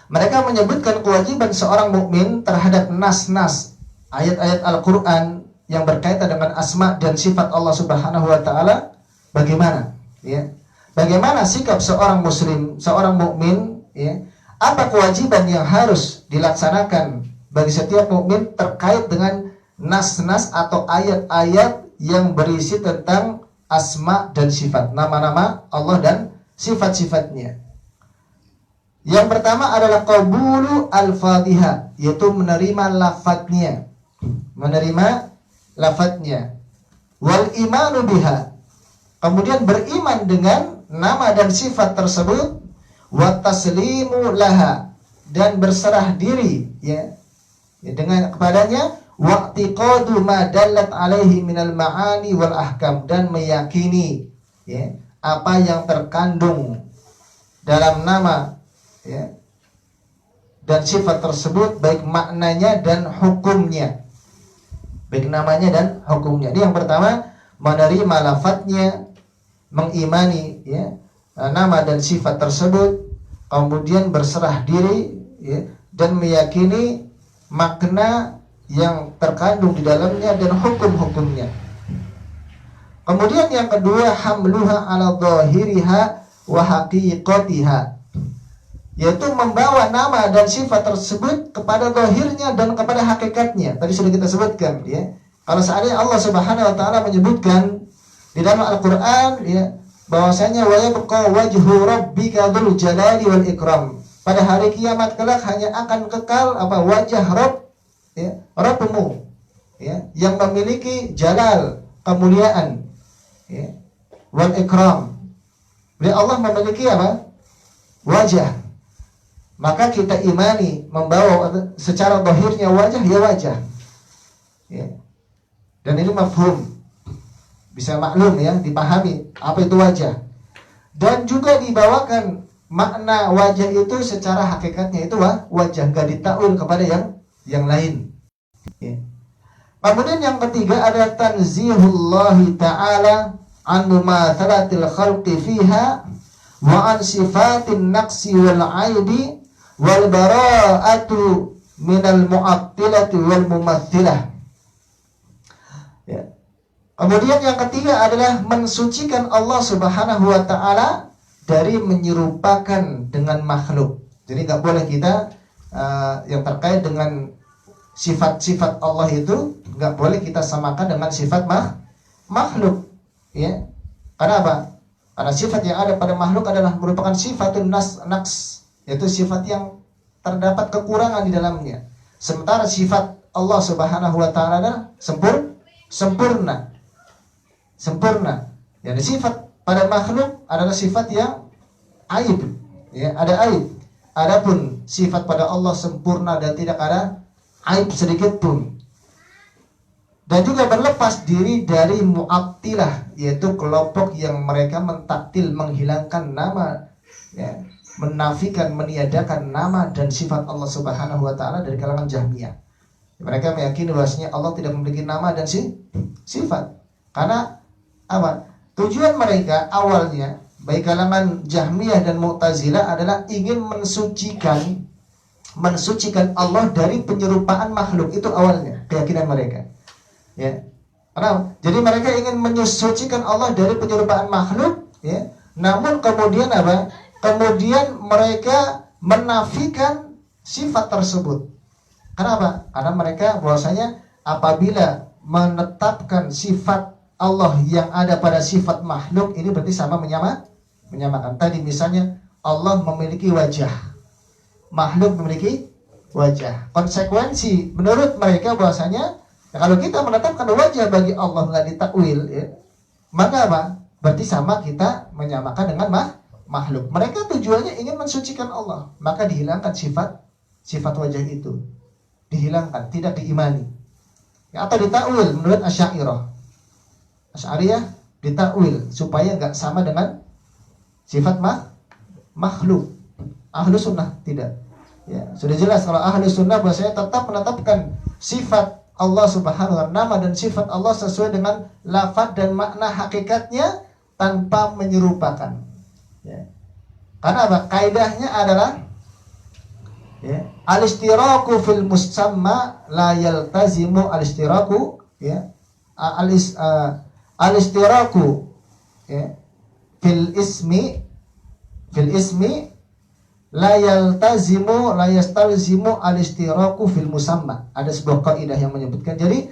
mereka menyebutkan kewajiban seorang mukmin terhadap nas-nas ayat-ayat Al-Qur'an yang berkaitan dengan asma dan sifat Allah Subhanahu wa taala. Bagaimana? Ya. Bagaimana sikap seorang muslim, seorang mukmin, ya? Apa kewajiban yang harus dilaksanakan bagi setiap mukmin terkait dengan nas-nas atau ayat-ayat yang berisi tentang asma dan sifat, nama-nama Allah dan sifat-sifatnya. Yang pertama adalah qabulu al-Fatihah, yaitu menerima lafadznya. Menerima lafadznya. Wal imanu biha. Kemudian beriman dengan nama dan sifat tersebut, wa taslimu laha, dan berserah diri ya dengan kepadanya, wa'tiqadu ma dallat alaihi minal ma'ani wal ahkam, dan meyakini ya apa yang terkandung dalam nama ya dan sifat tersebut, baik maknanya dan hukumnya. Baik namanya dan hukumnya. Ini yang pertama, menerima lafadznya, mengimani ya nama dan sifat tersebut, kemudian berserah diri ya, dan meyakini makna yang terkandung di dalamnya dan hukum-hukumnya. Kemudian yang kedua, hamluha ala dhahiriha wa haqiqatiha, yaitu membawa nama dan sifat tersebut kepada zahirnya dan kepada hakikatnya. Tadi sudah kita sebutkan ya. Kalau seandainya Allah Subhanahu wa taala menyebutkan di dalam Al-Qur'an ya bahwasanya wa yabqa wajhu rabbika dzul jalali wal ikram. Pada hari kiamat kelak hanya akan kekal apa? Wajah Rabb ya, Rabbmu ya, yang memiliki jalal, kemuliaan ya, wal ikram. Jadi Allah memiliki apa? Wajah. Maka kita imani membawa secara zahirnya wajah ya wajah ya. Dan ini mafhum, bisa maklum ya, dipahami apa itu wajah. Dan juga dibawakan makna wajah itu secara hakikatnya itu wajah, gak ditakwil kepada yang lain ya. Kemudian yang ketiga adalah tanzihullahi ta'ala an mumathalatil khalqi fiha wa an sifatin naqsi wal aibi wal bara'atu minal mu'attilati wal mumathilah ya. Kemudian yang ketiga adalah mensucikan Allah Subhanahu wa ta'ala dari menyerupakan dengan makhluk. Jadi gak boleh kita yang terkait dengan sifat-sifat Allah itu gak boleh kita samakan dengan sifat makhluk ya. Karena apa? Karena sifat yang ada pada makhluk adalah merupakan sifatun naqs, yaitu sifat yang terdapat kekurangan di dalamnya. Sementara sifat Allah Subhanahu wa taala adalah sempurna. Jadi sifat pada makhluk adalah sifat yang aib, ya, ada aib. Adapun sifat pada Allah sempurna dan tidak ada aib sedikit pun. Dan juga berlepas diri dari mu'attilah, yaitu kelompok yang mereka mentaktil, menghilangkan nama ya, menafikan, meniadakan nama dan sifat Allah Subhanahu wa taala dari kalangan Jahmiyah. Mereka meyakini bahwasanya Allah tidak memiliki nama dan sifat. Karena apa? Tujuan mereka awalnya baik kalangan Jahmiyah dan Mu'tazilah adalah ingin mensucikan Allah dari penyerupaan makhluk. Itu awalnya keyakinan mereka. Ya. Karena jadi mereka ingin mensucikan Allah dari penyerupaan makhluk, ya. Namun kemudian apa? Kemudian mereka menafikan sifat tersebut. Kenapa? Karena mereka bahwasanya apabila menetapkan sifat Allah yang ada pada sifat makhluk, ini berarti sama menyamakan. Tadi misalnya Allah memiliki wajah, makhluk memiliki wajah. Konsekuensi menurut mereka bahwasanya kalau kita menetapkan wajah bagi Allah nggak ditakwil, ya, maka apa? Berarti sama kita menyamakan dengan makhluk. Mereka tujuannya ingin mensucikan Allah, maka dihilangkan sifat wajah itu, dihilangkan, tidak diimani, ya, atau ditakwil menurut Asy'ariyah ditakwil supaya nggak sama dengan sifat makhluk. Ahlu sunnah tidak. Ya, sudah jelas kalau ahlu sunnah bahwasanya tetap menetapkan sifat Allah Subhanahu wa ta'ala, nama dan sifat Allah sesuai dengan lafaz dan makna hakikatnya tanpa menyerupakan. Ya. Karena apa? Kaidahnya adalah ya, al-istiraku fil musamma la yaltazimu al-istiraku ya, al-istiraku ya, fil ismi la yastalzimu al-istiraku fil musamma. Ada sebuah kaidah yang menyebutkan jadi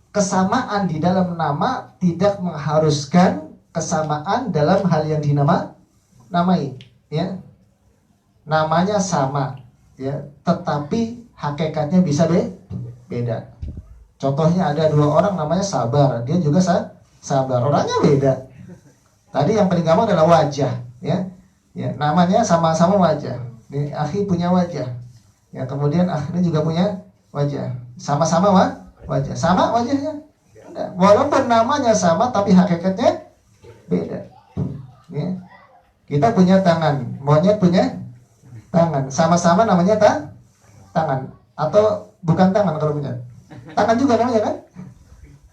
kesamaan di dalam nama tidak mengharuskan kesamaan dalam hal yang dinamai, ya. Namanya sama, ya, tetapi hakikatnya bisa beda. Contohnya ada dua orang namanya Sabar, dia juga sabar, orangnya beda. Tadi yang paling gampang adalah wajah, ya. Ya, namanya sama-sama wajah. Ini akhi punya wajah. Ya, kemudian akhi juga punya wajah. Sama-sama wajah. Sama wajahnya? Enggak. Walaupun namanya sama tapi hakikatnya beda. Ya. Kita punya tangan, monyet punya tangan. Sama-sama namanya tangan atau bukan tangan kalau punya. Tangan juga namanya kan?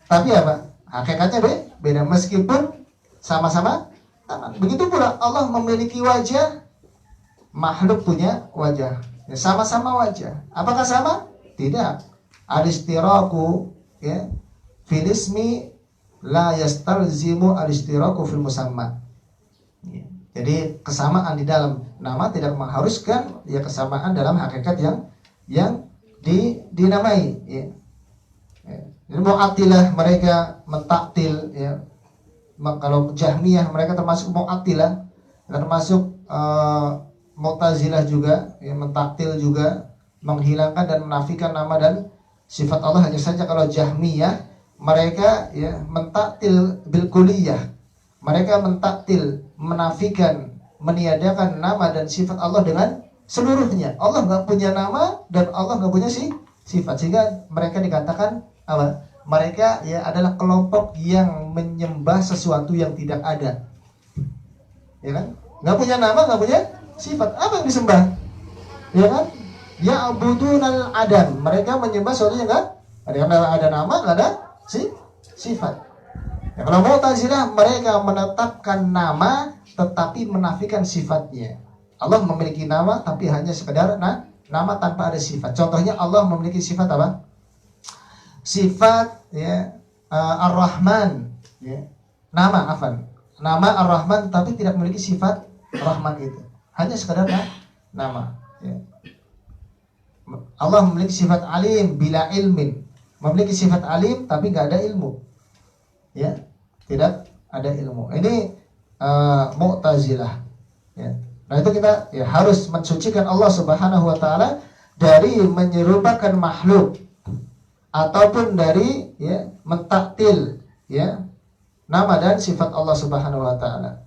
Tapi apa? Hakikatnya beda meskipun sama-sama tangan. Begitu pula Allah memiliki wajah, makhluk punya wajah. Ya, sama-sama wajah. Apakah sama? Tidak. Al-istiraku, ya, fil ismi la yastalzimu al-istiraku fil musamma. Ya. Jadi kesamaan di dalam nama tidak mengharuskan ya kesamaan dalam hakikat yang dinamai. Ya. Ya. Jadi Mu'attilah mereka mentaktil, ya. Kalau Jahmiyah mereka termasuk Mu'attilah, termasuk Mu'tazilah juga, ya, mentaktil juga, menghilangkan dan menafikan nama dan sifat Allah. Hanya saja kalau Jahmiyah mereka ya mentaktil bil kulliyah, mereka mentaktil, menafikan, meniadakan nama dan sifat Allah dengan seluruhnya. Allah nggak punya nama dan Allah nggak punya sifat, sehingga mereka dikatakan apa? Mereka ya adalah kelompok yang menyembah sesuatu yang tidak ada, ya kan? Nggak punya nama, nggak punya sifat, apa yang disembah? Ya kan? Ya abudunal adam, mereka menyembah sesuatu yang nggak ada, karena ada nama, nggak ada sifat. Ya, kalau Mu'tazilah mereka menetapkan nama tetapi menafikan sifatnya. Allah memiliki nama tapi hanya sekedar nama tanpa ada sifat. Contohnya Allah memiliki sifat apa? Sifat ya Ar-Rahman, ya. Nama Ar-Rahman tapi tidak memiliki sifat Rahman itu. Hanya sekedar nama, ya. Allah memiliki sifat alim bila ilmin. Memiliki sifat alim tapi nggak ada ilmu. Ya, tidak ada ilmu. Ini Mu'tazilah. Ya. Nah itu kita ya harus mensucikan Allah Subhanahu Wa Taala dari menyerupakan makhluk ataupun dari ya mentaktil ya nama dan sifat Allah Subhanahu Wa Taala.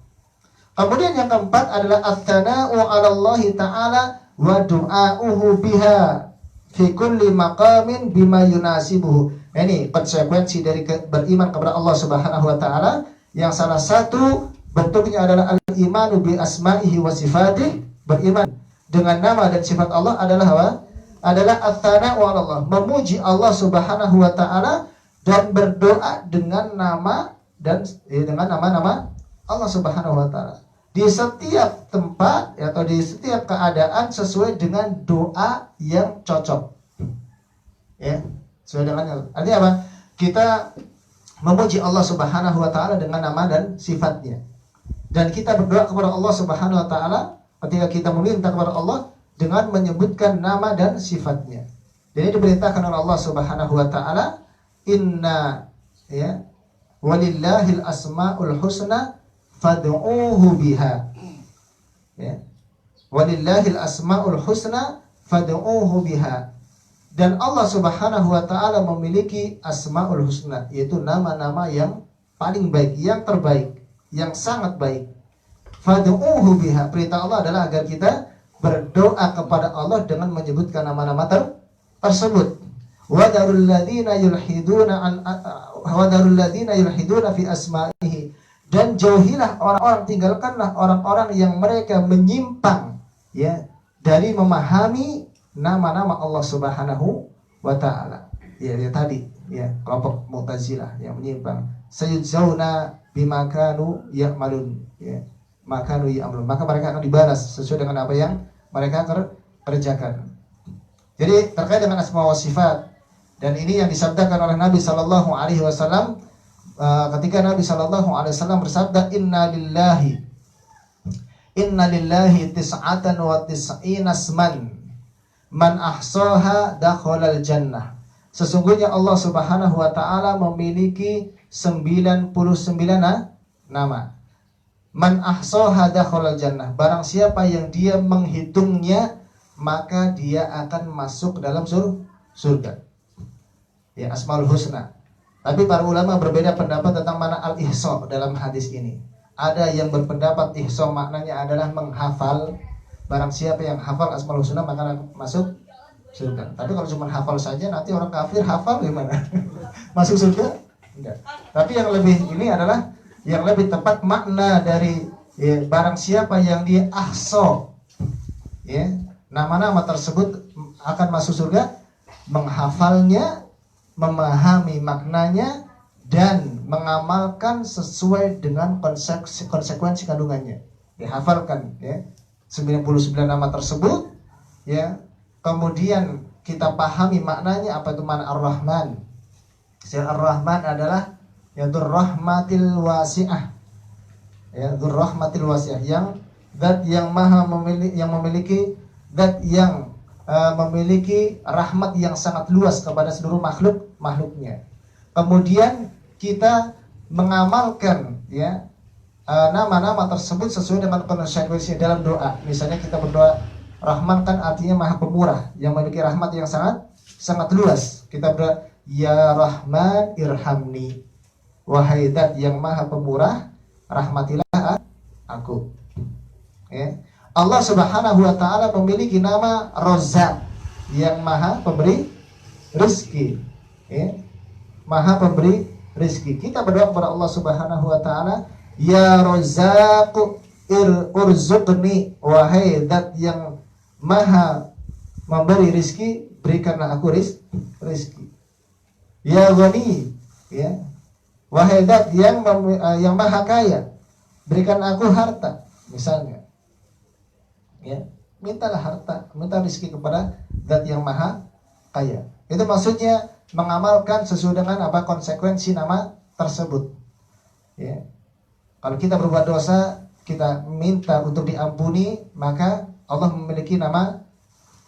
Kemudian yang keempat adalah at-tsana'u 'ala Allah Ta'ala wa du'a'uhu biha fi kulli maqamin bima yunasibuhu. Ini konsekuensi dari beriman kepada Allah Subhanahu Wa Taala. Yang salah satu bentuknya adalah al-imanu bi asma'ihi wa sifatih. Beriman dengan nama dan sifat Allah adalah apa? Adalah at-tsana'u 'ala Allah, memuji Allah Subhanahu Wa Taala dan berdoa dengan nama dan dengan nama-nama Allah Subhanahu Wa Taala di setiap tempat atau di setiap keadaan sesuai dengan doa yang cocok. Ya, sesuai dengan artinya apa? Kita memuji Allah Subhanahu Wa Taala dengan nama dan sifatnya, dan kita berdoa kepada Allah Subhanahu Wa Taala ketika kita meminta kepada Allah dengan menyebutkan nama dan sifatnya. Jadi diperintahkan oleh Allah Subhanahu Wa Taala, inna ya walillahil asmaul husna fad'uuhu biha. Ya. Walillahil asmaul husna fad'uuhu biha. Dan Allah Subhanahu Wa Taala memiliki asmaul husna, yaitu nama-nama yang paling baik, yang terbaik, yang sangat baik. Fad'uuhu biha. Perintah Allah adalah agar kita berdoa kepada Allah dengan menyebutkan nama-nama tersebut. Wadarul ladzina yulhiduna fi asma'ihi. Dan jauhilah orang-orang, tinggalkanlah orang-orang yang mereka menyimpang ya dari memahami nama-nama Allah Subhanahu Wa Taala. Ya tadi ya kelompok Mu'tazilah yang menyimpang. Sayujzauna bima kanu ya'malun, ya. Maka mereka akan dibalas sesuai dengan apa yang mereka kerjakan. Jadi terkait dengan asma wa sifat, dan ini yang disabdakan oleh Nabi Sallallahu Alaihi Wasallam ketika Nabi Sallallahu Alaihi Wasallam bersabda, Inna lillahi tis'atan wa tis'ina asman man ahsaha dakhalal jannah Sesungguhnya Allah Subhanahu wa taala memiliki 99 nama. Man ahsaha dakhalal jannah. Barang siapa yang dia menghitungnya, maka dia akan masuk dalam surga. Ya, Asmaul Husna. Tapi para ulama berbeda pendapat tentang mana al-ihsa dalam hadis ini. Ada yang berpendapat ihsa maknanya adalah menghafal. Barang siapa yang hafal Asmaul Husna maka masuk surga. Tapi kalau cuma hafal saja, nanti orang kafir hafal gimana? Masuk surga? Enggak. Tapi yang lebih ini adalah yang lebih tepat makna dari barang siapa yang dia ahsa, ya, nama-nama tersebut akan masuk surga, menghafalnya, memahami maknanya, dan mengamalkan sesuai dengan konsekuensi kandungannya. Dihafalkan ya 99 nama tersebut, ya. Kemudian kita pahami maknanya, apa itu makna Ar-Rahman. Ar-Rahman adalah ya Dzur-Rahmatil Wasi'ah. Ya, Dzur-Rahmatil Wasi'ah, yang zat yang maha memiliki zat yang memiliki rahmat yang sangat luas kepada seluruh makhluknya. Kemudian kita mengamalkan ya nama-nama tersebut sesuai dengan konsekuensi dalam doa. Misalnya kita berdoa, Rahman kan artinya maha pemurah, yang memiliki rahmat yang sangat luas. Kita berdoa, Ya Rahman irhamni. Wahai zat yang maha pemurah, rahmatilah aku. Ya. Allah Subhanahu wa taala memiliki nama Razzaq, yang maha pemberi rezeki. Ya. Maha pemberi rezeki. Kita berdoa kepada Allah Subhanahu wa taala, Ya Razzaq urzuqni. Wahai zat yang maha memberi rizki, berikanlah aku rizki. Ya Ghani, ya, wahai zat yang maha kaya, berikan aku harta, misalnya. Ya, mintalah harta, minta rizki kepada zat yang maha kaya. Itu maksudnya mengamalkan sesuai dengan apa konsekuensi nama tersebut. Ya. Kalau kita berbuat dosa, kita minta untuk diampuni, maka Allah memiliki nama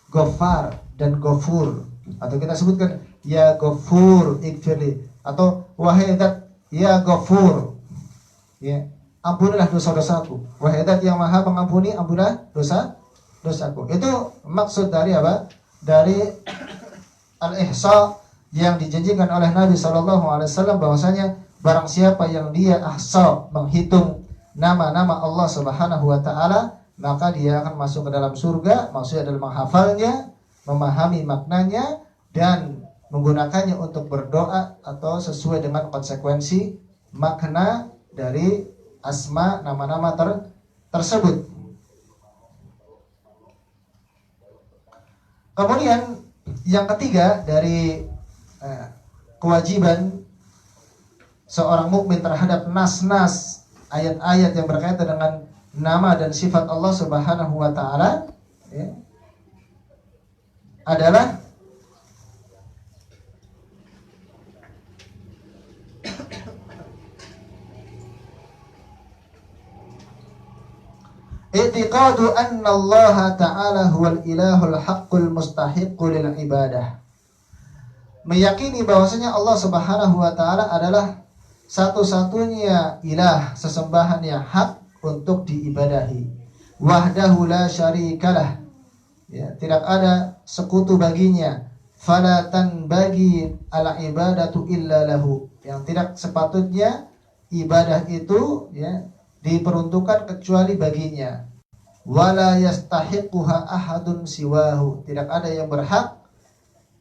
Ghaffar dan Ghafur. Atau kita sebutkan Ya Ghafur ikfirli, atau wahai zat Ya Ghafur, ya, ampunilah dosa-dosaku. Wahai zat yang maha mengampuni, ampunilah dosaku. Itu maksud dari apa? Dari al-ihsa yang dijanjikan oleh Nabi SAW, bahwasanya barang siapa yang dia ahsa, menghitung nama-nama Allah Subhanahu wa taala, maka dia akan masuk ke dalam surga. Maksudnya adalah menghafalnya, memahami maknanya, dan menggunakannya untuk berdoa atau sesuai dengan konsekuensi makna dari asma nama-nama tersebut. Kemudian yang ketiga dari kewajiban seorang mukmin terhadap nas-nas ayat-ayat yang berkaitan dengan nama dan sifat Allah Subhanahu wa taala, ya, adalah i'tiqadu anna Allah ta'ala huwal ilahul haqqul mustahiqqu lil ibadah. Meyakini bahwasanya Allah Subhanahu wa taala adalah satu-satunya ilah, sesembahan yang hak untuk diibadahi. Wahdahu la syarikalah, ya, tidak ada sekutu baginya. Fala tanbaghi al ibadatu illa lahu, yang tidak sepatutnya ibadah itu ya diperuntukkan kecuali baginya. Wala yastahiquha ahadun siwahu, tidak ada yang berhak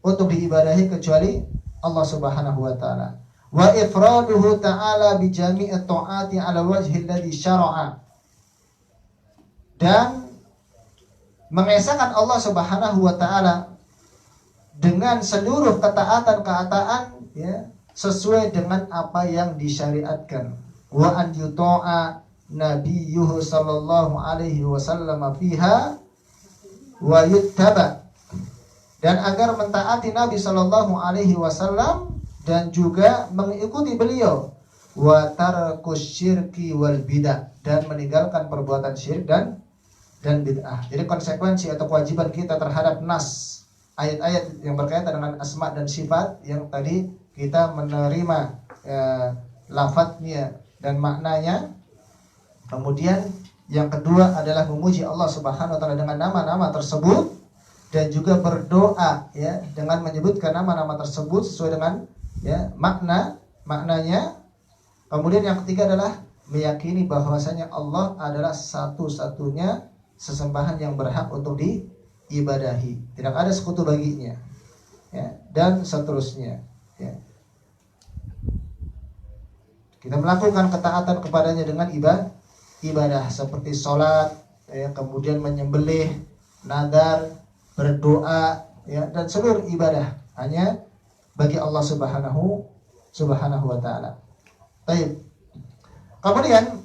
untuk diibadahi kecuali Allah Subhanahu wa taala. Wa ifraduhu ta'ala bi jami'i ta'ati 'ala wajhi alladhi syara'a, dan mengesahkan Allah Subhanahu wa taala dengan seluruh ketaatan ya sesuai dengan apa yang disyariatkan. Wa an yuta'a nabiyyuhu sallallahu alaihi wasallam fiha wa yuttaba, dan agar mentaati Nabi sallallahu alaihi wasallam dan juga mengikuti beliau. Wa tarkus syirki wal bidah, dan meninggalkan perbuatan syirik dan bid'ah. Jadi konsekuensi atau kewajiban kita terhadap nas ayat-ayat yang berkaitan dengan asma dan sifat yang tadi kita menerima lafadznya dan maknanya. Kemudian yang kedua adalah memuji Allah Subhanahu wa taala dengan nama-nama tersebut dan juga berdoa ya dengan menyebutkan nama-nama tersebut sesuai dengan ya maknanya. Kemudian yang ketiga adalah meyakini bahwasanya Allah adalah satu-satunya sesembahan yang berhak untuk diibadahi, tidak ada sekutu baginya ya, dan seterusnya ya. Kita melakukan ketaatan kepadanya dengan ibadah seperti sholat ya, kemudian menyembelih, nadar, berdoa ya, dan seluruh ibadah hanya bagi Allah Subhanahu wa taala. Baik. Kemudian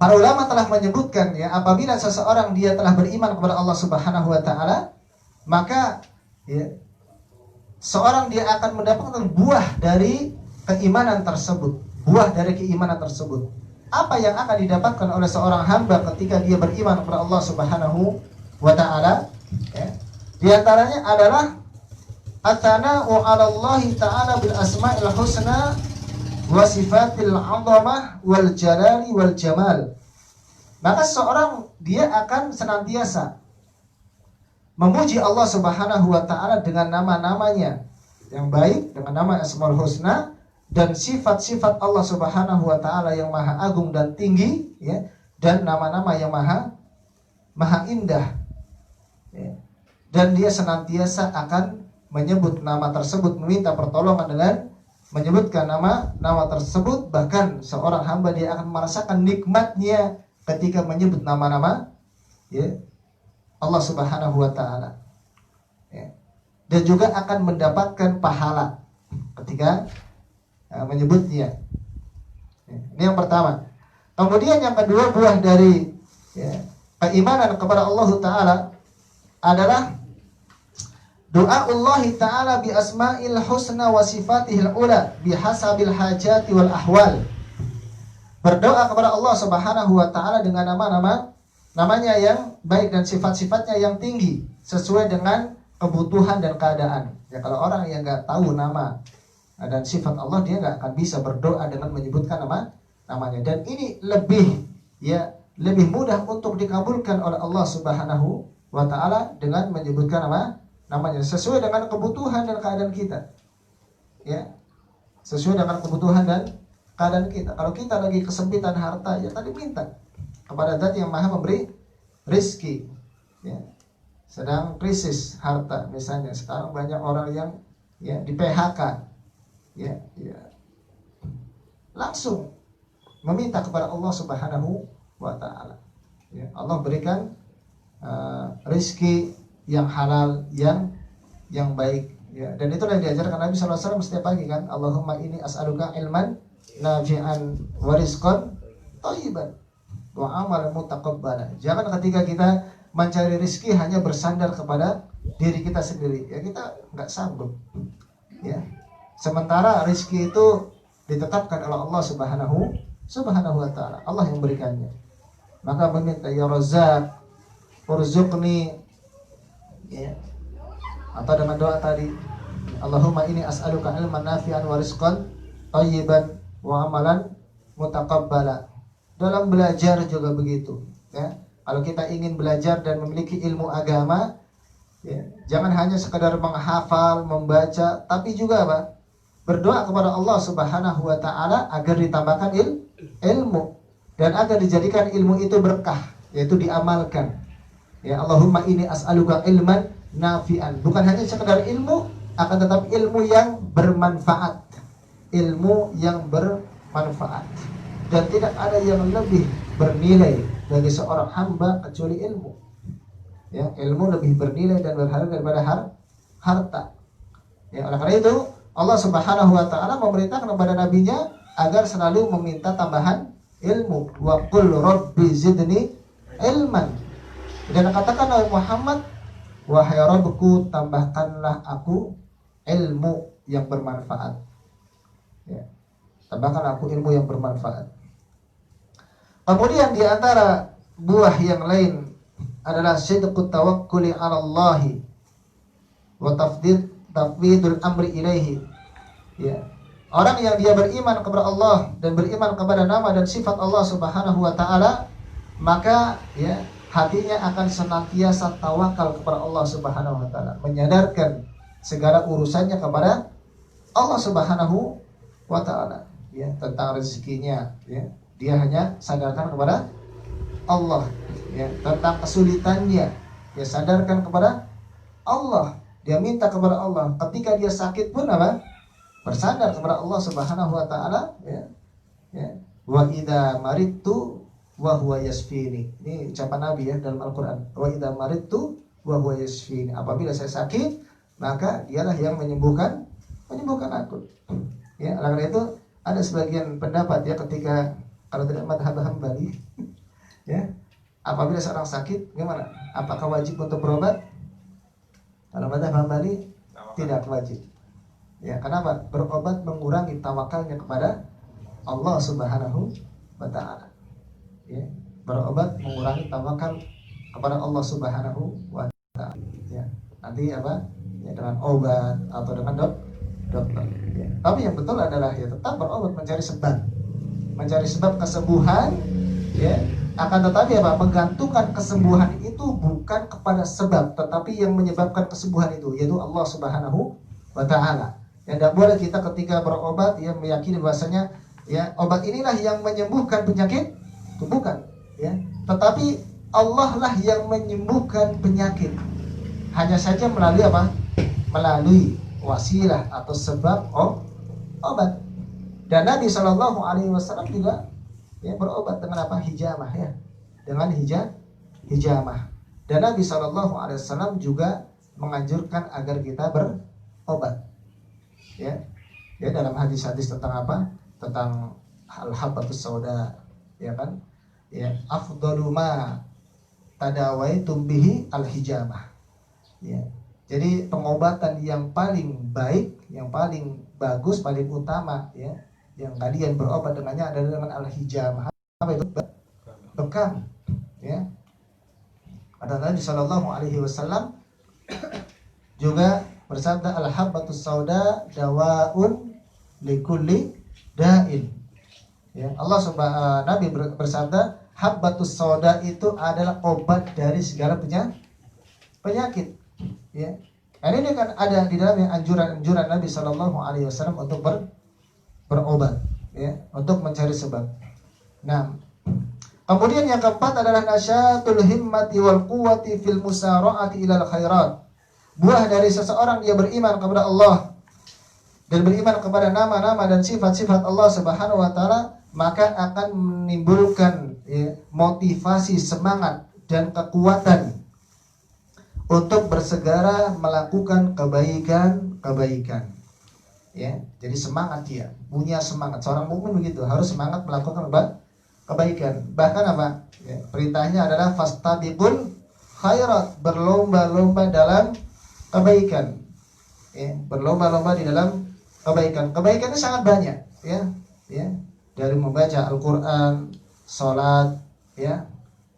para ulama telah menyebutkan ya, apabila seseorang dia telah beriman kepada Allah Subhanahu wa taala, maka ya, seorang dia akan mendapatkan buah dari keimanan tersebut. Buah dari keimanan tersebut. Apa yang akan didapatkan oleh seorang hamba ketika dia beriman kepada Allah Subhanahu wa taala? Ya. Di antaranya adalah at-tsana'u 'ala Allah ta'ala bil asma'il husna wa sifatil 'azamah wal jalali wal jamal. Maka seorang dia akan senantiasa memuji Allah Subhanahu wa taala dengan nama-namanya yang baik, dengan nama Asmaul Husna dan sifat-sifat Allah Subhanahu wa taala yang maha agung dan tinggi ya, dan nama-nama yang maha indah ya. Dan dia senantiasa akan menyebut nama tersebut, meminta pertolongan dengan menyebutkan nama tersebut. Bahkan seorang hamba dia akan merasakan nikmatnya ketika menyebut nama-nama ya, Allah Subhanahu wa taala ya. Dan juga akan mendapatkan pahala ketika menyebutnya. Ini yang pertama. Kemudian yang kedua, buah dari ya, keimanan kepada Allah Ta'ala adalah doa Allah Ta'ala bi asma'il husna wa sifatihil ula bihasabil hajati wal ahwal. Berdoa kepada Allah Subhanahu wa taala dengan namanya yang baik dan sifat-sifatnya yang tinggi sesuai dengan kebutuhan dan keadaan. Ya, kalau orang yang enggak tahu nama dan sifat Allah, dia nggak akan bisa berdoa dengan menyebutkan namanya. Dan ini lebih mudah untuk dikabulkan oleh Allah Subhanahu wa taala dengan menyebutkan namanya sesuai dengan kebutuhan dan keadaan kita. Ya. Sesuai dengan kebutuhan dan keadaan kita. Kalau kita lagi kesempitan harta, ya tadi minta kepada Zat yang Maha memberi rezeki. Ya. Sedang krisis harta misalnya, sekarang banyak orang yang ya di PHK. Ya, langsung meminta kepada Allah Subhanahu wa taala. Ya, Allah berikan rezeki yang halal, yang baik. Ya, dan itulah yang diajarkan Nabi sallallahu alaihi wasallam setiap pagi kan. Allahumma inni as'aluka ilman nafi'an wa rizqan thayyiban wa amalan mutaqabbala. Jangan ketika kita mencari rezeki hanya bersandar kepada diri kita sendiri. Ya, kita enggak sanggup. Ya. Sementara rezeki itu ditetapkan oleh Allah Subhanahu wa taala. Allah yang memberikannya. Maka meminta ya Razzaq, urzuqni ya. Atau dengan doa tadi, Allahumma inni as'aluka ilman nafi'an wa rizqan thayyiban wa amalan mutaqabbala. Dalam belajar juga begitu, ya. Kalau kita ingin belajar dan memiliki ilmu agama, ya, jangan hanya sekedar menghafal, membaca, tapi juga apa? Berdoa kepada Allah Subhanahu wa taala agar ditambahkan ilmu dan agar dijadikan ilmu itu berkah, yaitu diamalkan. Ya, Allahumma inni as'aluka ilman nafi'an. Bukan hanya sekedar ilmu, akan tetapi ilmu yang bermanfaat. Ilmu yang bermanfaat. Dan tidak ada yang lebih bernilai bagi seorang hamba kecuali ilmu. Ya, ilmu lebih bernilai dan berharga daripada harta. Ya, oleh karena itu Allah Subhanahu wa taala memerintahkan kepada nabinya agar selalu meminta tambahan ilmu. Wa qul rabbi zidni ilman. Dan katakan oleh Muhammad, wahai Rabbku, tambahkanlah aku ilmu yang bermanfaat. Ya. Tambahkan aku ilmu yang bermanfaat. Kemudian di antara buah yang lain adalah sidqut tawakkuli 'ala Allah wa tafwidul amri ilaihi. Ya. Orang yang dia beriman kepada Allah dan beriman kepada nama dan sifat Allah Subhanahu wa taala, maka ya hatinya akan senantiasa tawakal kepada Allah Subhanahu wa taala, menyadarkan segala urusannya kepada Allah Subhanahu wa taala, ya, tentang rezekinya, ya. Dia hanya sadarkan kepada Allah, ya, tentang kesulitannya, dia sadarkan kepada Allah, dia minta kepada Allah. Ketika dia sakit pun apa? Bersandar kepada Allah Subhanahu wa taala, ya. Ya. Wa idza maridtu wa huwa yashfini. Ini ucapan Nabi ya dalam Al-Qur'an. Wa idza maridtu wa huwa yashfini. Apabila saya sakit, maka dialah yang menyembuhkan aku. Ya, oleh karena itu ada sebagian pendapat ya ketika kalau tidak madhab Hambali ya, apabila seorang sakit gimana? Apakah wajib untuk berobat? Kalau madhab Hambali tidak wajib. Ya, kenapa? Berobat mengurangi tawakalnya kepada Allah Subhanahu wa taala. Ya, berobat mengurangi tawakal kepada Allah Subhanahu wa taala. Ya, nanti apa? Ya, dengan obat atau dengan dokter. Ya. Tapi yang betul adalah ya tetap berobat, mencari sebab kesembuhan. Ya, akan tetapi apa? Menggantungkan kesembuhan itu bukan kepada sebab, tetapi yang menyebabkan kesembuhan itu yaitu Allah Subhanahu wa taala. Ya, tidak boleh kita ketika berobat ya meyakini bahwasanya ya obat inilah yang menyembuhkan penyakit, itu bukan, ya. Tetapi Allah lah yang menyembuhkan penyakit. Hanya saja melalui apa? Melalui wasilah atau sebab obat. Dan Nabi Shallallahu Alaihi Wasallam juga ya berobat dengan apa? Hijamah, ya, dengan hijamah. Dan Nabi Shallallahu Alaihi Wasallam juga menganjurkan agar kita berobat. Ya, ya dalam hadis-hadis tentang apa? Tentang al-habbatus sauda, ya kan? Ya, afdalu ma tadawaitum bihi al-hijamah. Ya. Jadi pengobatan yang paling baik, yang paling bagus, paling utama ya, yang kalian berobat dengannya adalah dengan al-hijamah. Apa itu? Bekam. Ya. Kata Nabi sallallahu alaihi wasallam juga bersabda al-habbatus sauda dawaun likulli da'in. Ya, Nabi bersabda habbatus sauda itu adalah obat dari segala penyakit. Ya. Ini kan ada di dalamnya anjuran Nabi Shallallahu Alaihi Wasallam untuk berobat, ya, untuk mencari sebab. Nah, kemudian yang keempat adalah nasyatul himmati wal quwwati fil musara'ati ilal khairat. Buah dari seseorang dia beriman kepada Allah dan beriman kepada nama-nama dan sifat-sifat Allah Subhanahu wa taala, maka akan menimbulkan ya, motivasi, semangat dan kekuatan untuk bersegera melakukan kebaikan. Ya, jadi semangat dia, punya semangat. Seorang mukmin begitu, harus semangat melakukan kebaikan. Bahkan apa? Ya, perintahnya adalah fastabiqul khairat, berlomba-lomba dalam kebaikan. Ya, berlomba-lomba di dalam kebaikan. Kebaikannya sangat banyak, ya. Ya, dari membaca Al-Qur'an, salat, ya.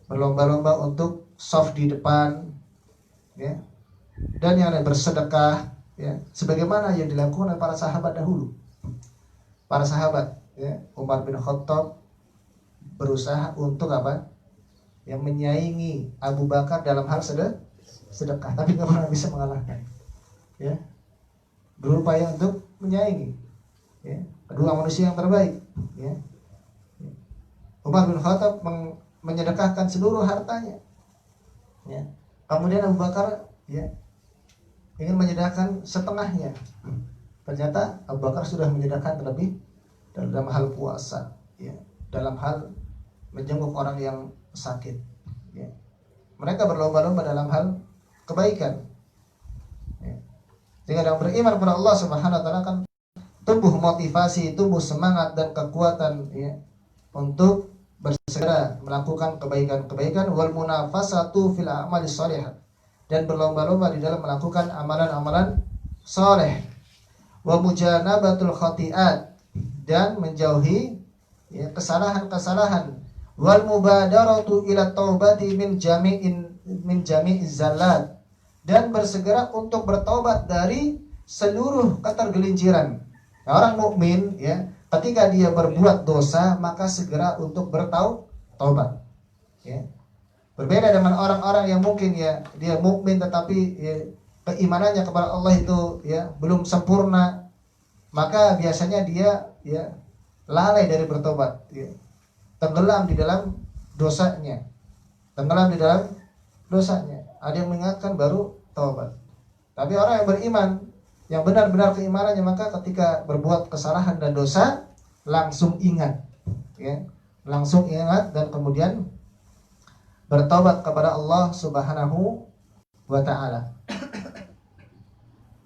Berlomba-lomba untuk shaf di depan, ya. Dan yang lain bersedekah, ya, sebagaimana yang dilakukan oleh para sahabat dahulu. Para sahabat, ya, Umar bin Khattab berusaha untuk apa? Yang menyaingi Abu Bakar dalam hal sedekah, tapi nggak pernah bisa mengalahkan. Ya, berupaya untuk menyaingi. Ya, kedua manusia yang terbaik. Ya. Umar bin Khattab menyedekahkan seluruh hartanya. Ya. Kemudian Abu Bakar ya ingin menyedekahkan setengahnya. Ternyata Abu Bakar sudah menyedekahkan terlebih dalam hal puasa, ya, dalam hal menjenguk orang yang sakit. Ya. Mereka berlomba-lomba dalam hal kebaikan. Ya. Sehingga dalam beriman kepada Allah Subhanahu wa taala kan tumbuh motivasi, tumbuh semangat dan kekuatan ya untuk bersegera melakukan kebaikan-kebaikan wal munafasatu fil a'mali shalihah, dan berlomba-lomba di dalam melakukan amalan-amalan saleh, wa mujanabatul khati'at, dan menjauhi ya, kesalahan-kesalahan, wal mubadaratu ila taubati min jami'iz zallat, dan bersegera untuk bertobat dari seluruh ketergelinciran. Nah, orang mukmin ya, ketika dia berbuat dosa maka segera untuk bertaubat. Ya. Berbeda dengan orang-orang yang mungkin ya dia mukmin tetapi ya, keimanannya kepada Allah itu ya belum sempurna, maka biasanya dia ya lalai dari bertobat, ya. Tenggelam di dalam dosanya. Ada yang mengingatkan baru taubat. Tapi orang yang beriman, yang benar-benar keimanannya, maka ketika berbuat kesalahan dan dosa langsung ingat, ya, langsung ingat dan kemudian bertobat kepada Allah Subhanahu wa taala.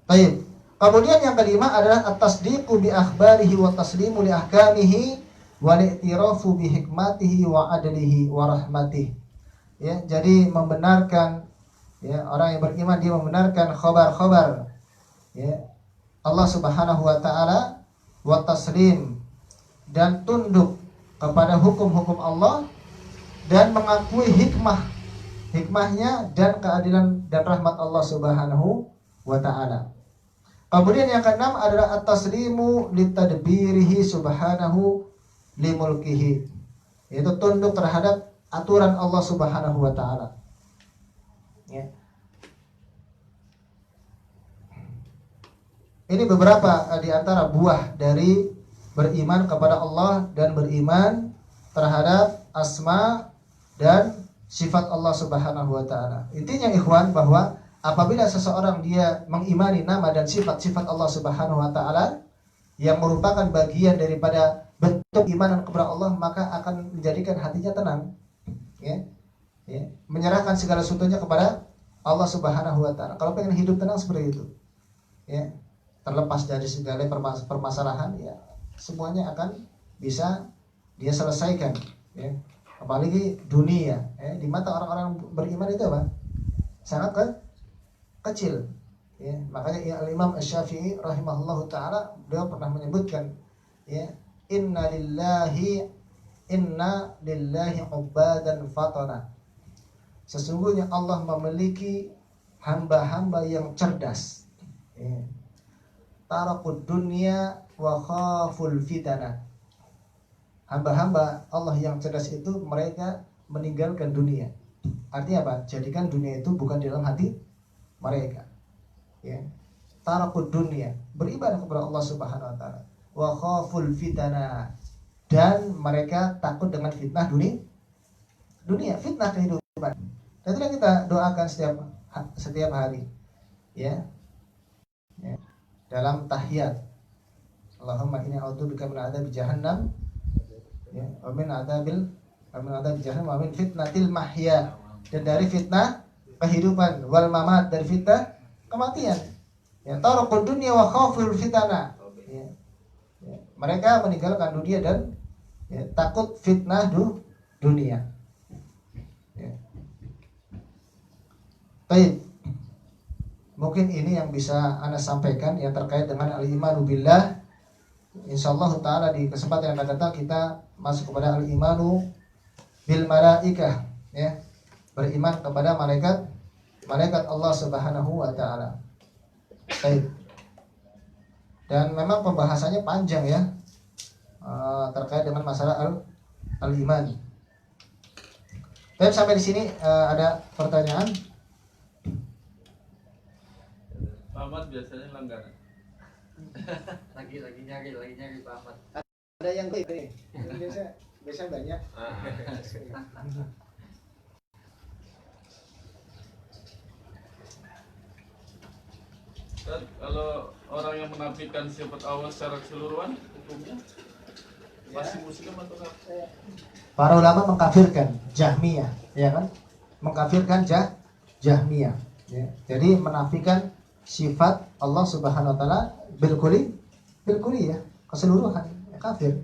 Baik. Kemudian yang kelima adalah at-tasdiqu bi akhbarihi wa taslimu li ahkamihi wa li'tirafu bi hikmatihi wa adlihi wa rahmatihi. Ya, jadi membenarkan, ya, orang yang beriman dia membenarkan khabar-khabar, ya, Allah Subhanahu wa taala, wa taslim, dan tunduk kepada hukum-hukum Allah, dan mengakui hikmahnya dan keadilan dan rahmat Allah Subhanahu wa taala. Kemudian yang keenam adalah at-taslimu litadbirihi subhanahu limulkihi, yaitu tunduk terhadap aturan Allah Subhanahu wa taala. Ya. Ini beberapa di antara buah dari beriman kepada Allah dan beriman terhadap asma dan sifat Allah Subhanahu wa taala. Intinya ikhwan, bahwa apabila seseorang dia mengimani nama dan sifat-sifat Allah Subhanahu wa taala yang merupakan bagian daripada bentuk iman kepada Allah, maka akan menjadikan hatinya tenang, ya. Ya, menyerahkan segala sesuatunya kepada Allah Subhanahu wa taala. Kalau pengen hidup tenang seperti itu, ya, terlepas dari segala permasalahan, ya, semuanya akan bisa dia selesaikan, ya. Apalagi dunia, ya, di mata orang-orang beriman itu apa? Sangat kecil, ya. Makanya Al-Imam Asy-Syafi'i rahimahullahu taala beliau pernah menyebutkan, ya, inna lillahi ubadan fatana. Sesungguhnya Allah memiliki hamba-hamba yang cerdas, ya. Tarakud dunya wa khaful fitana. Hamba-hamba Allah yang cerdas itu mereka meninggalkan dunia. Artinya apa? Jadikan dunia itu bukan di dalam hati mereka, ya. Tarakud dunia, beribadah kepada Allah Subhanahu wa taala. Wa khaful fitana, dan mereka takut dengan fitnah dunia, fitnah kehidupan. Dan itulah kita doakan setiap hari, ya. Ya. Dalam tahiyat, Allahumma inni a'udzubika min adzabi jahannam, ya, wa min adzabi jahannam, wa min fitnatil mahya, dan dari fitnah kehidupan, wal mamat, dari fitnah kematian. Ya, taraqud dunya wa khaful fitana. Ya. Ya. Mereka meninggalkan dunia dan, ya, takut fitnah dunia. Ya. Baik. Mungkin ini yang bisa Anda sampaikan yang terkait dengan al-imanu billah. Insyaallah taala di kesempatan yang akan datang kita masuk kepada al-imanu bil malaikah, ya. Beriman kepada malaikat Allah Subhanahu wa taala. Baik. Dan memang pembahasannya panjang, ya, terkait dengan masalah al-iman. Tapi sampai di sini ada pertanyaan? Pak Ahmad biasanya langganan. lagi nyari Pak Ahmad. Ada yang ini. Biasa banyak. Dan kalau orang yang menafikan sifat Allah secara keseluruhan, hukumnya masih muslim atau enggak? Para ulama mengkafirkan Jahmiyah, ya kan? Mengkafirkan Jahmiyah, ya. Jadi menafikan sifat Allah Subhanahu wa taala bilkuli, ya, keseluruhan, ya, kafir.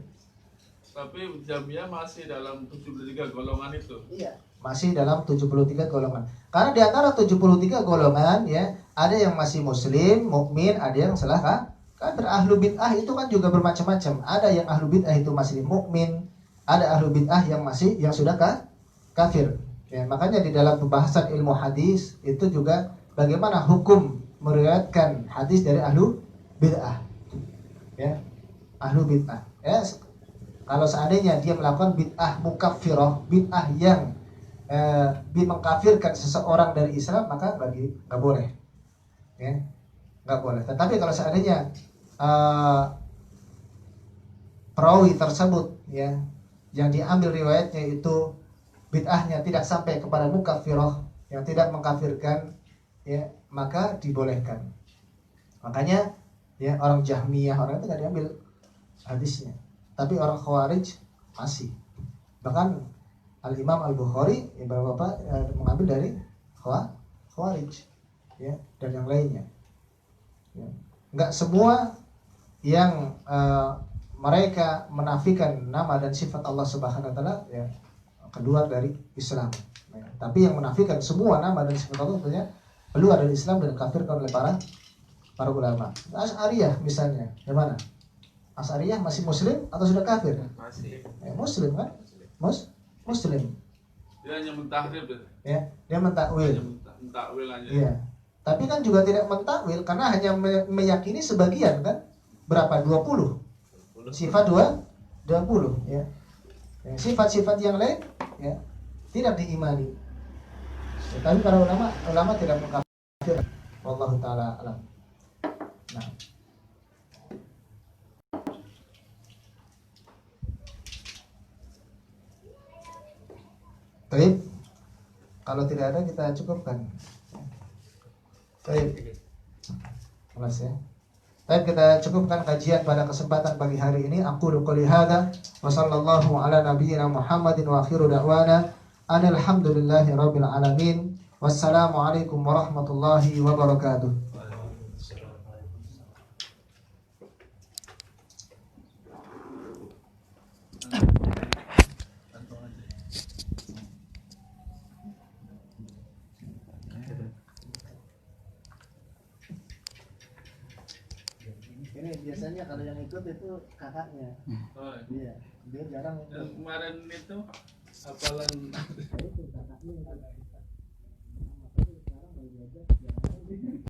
Tapi Jahmiyah masih dalam 73 golongan itu. Iya, masih dalam 73 golongan. Karena di antara 73 golongan, ya, ada yang masih muslim, mukmin, ada yang salah kafir. Ahlu bid'ah itu kan juga bermacam-macam. Ada yang ahlu bid'ah itu masih mukmin, ada ahlu bid'ah yang sudah kafir. Ya, makanya di dalam pembahasan ilmu hadis itu juga bagaimana hukum meriwayatkan hadis dari ahlu bid'ah. Ya, ahlu bid'ah. Ya, kalau seandainya dia melakukan bid'ah mukaffirah, bid'ah yang mengkafirkan seseorang dari Islam, maka nggak boleh. Ya, nggak boleh. Tetapi kalau seandainya perawi tersebut, ya, yang diambil riwayatnya itu bid'ahnya tidak sampai kepada mukaffirah, yang tidak mengkafirkan, ya, maka dibolehkan. Makanya ya orang Jahmiyah, orang itu nggak diambil hadisnya, tapi orang Khawarij masih. Bahkan Al-Imam Al-Bukhari, ya, bapak mengambil dari Khawarij, ya, dan yang lainnya. Ya. Nggak semua yang mereka menafikan nama dan sifat Allah Subhanahu wa taala, ya, keluar dari Islam. Ya. Tapi yang menafikan semua nama dan sifat Allah tentunya keluar dari Islam dan kafirkan oleh para ulama. Asy'ariyah misalnya, gimana? Asy'ariyah masih muslim atau sudah kafir? Masih. Ya, muslim kan? Muslim. Dia hanya mentahrif. Ya, dia mentakwil. Hanya mentakwil aja. Iya. Tapi kan juga tidak mentakwil karena hanya meyakini sebagian kan? Berapa? 20. Sifat 20, ya. Ya, sifat-sifat yang lain, ya, tidak diimani. Ya, tapi para ulama tidak mengkafir. Wallahu taala alam. Nah. Baik. Kalau tidak ada kita cukupkan. Baik. Kelas ya. Baik, kita cukupkan kajian pada kesempatan pagi hari ini. Aqulu qouli hadza wa sallallahu ala nabiyyina Muhammadin wa akhiru da'wana alhamdulillahi rabbil alamin. Wassalamu alaikum warahmatullahi wabarakatuh. Ini biasanya kalau yang ikut itu kakaknya. Oh, Iya, dia jarang ikut. yang kemarin itu hafalan Itu kakaknya. Sekarang baru diajak, jarang.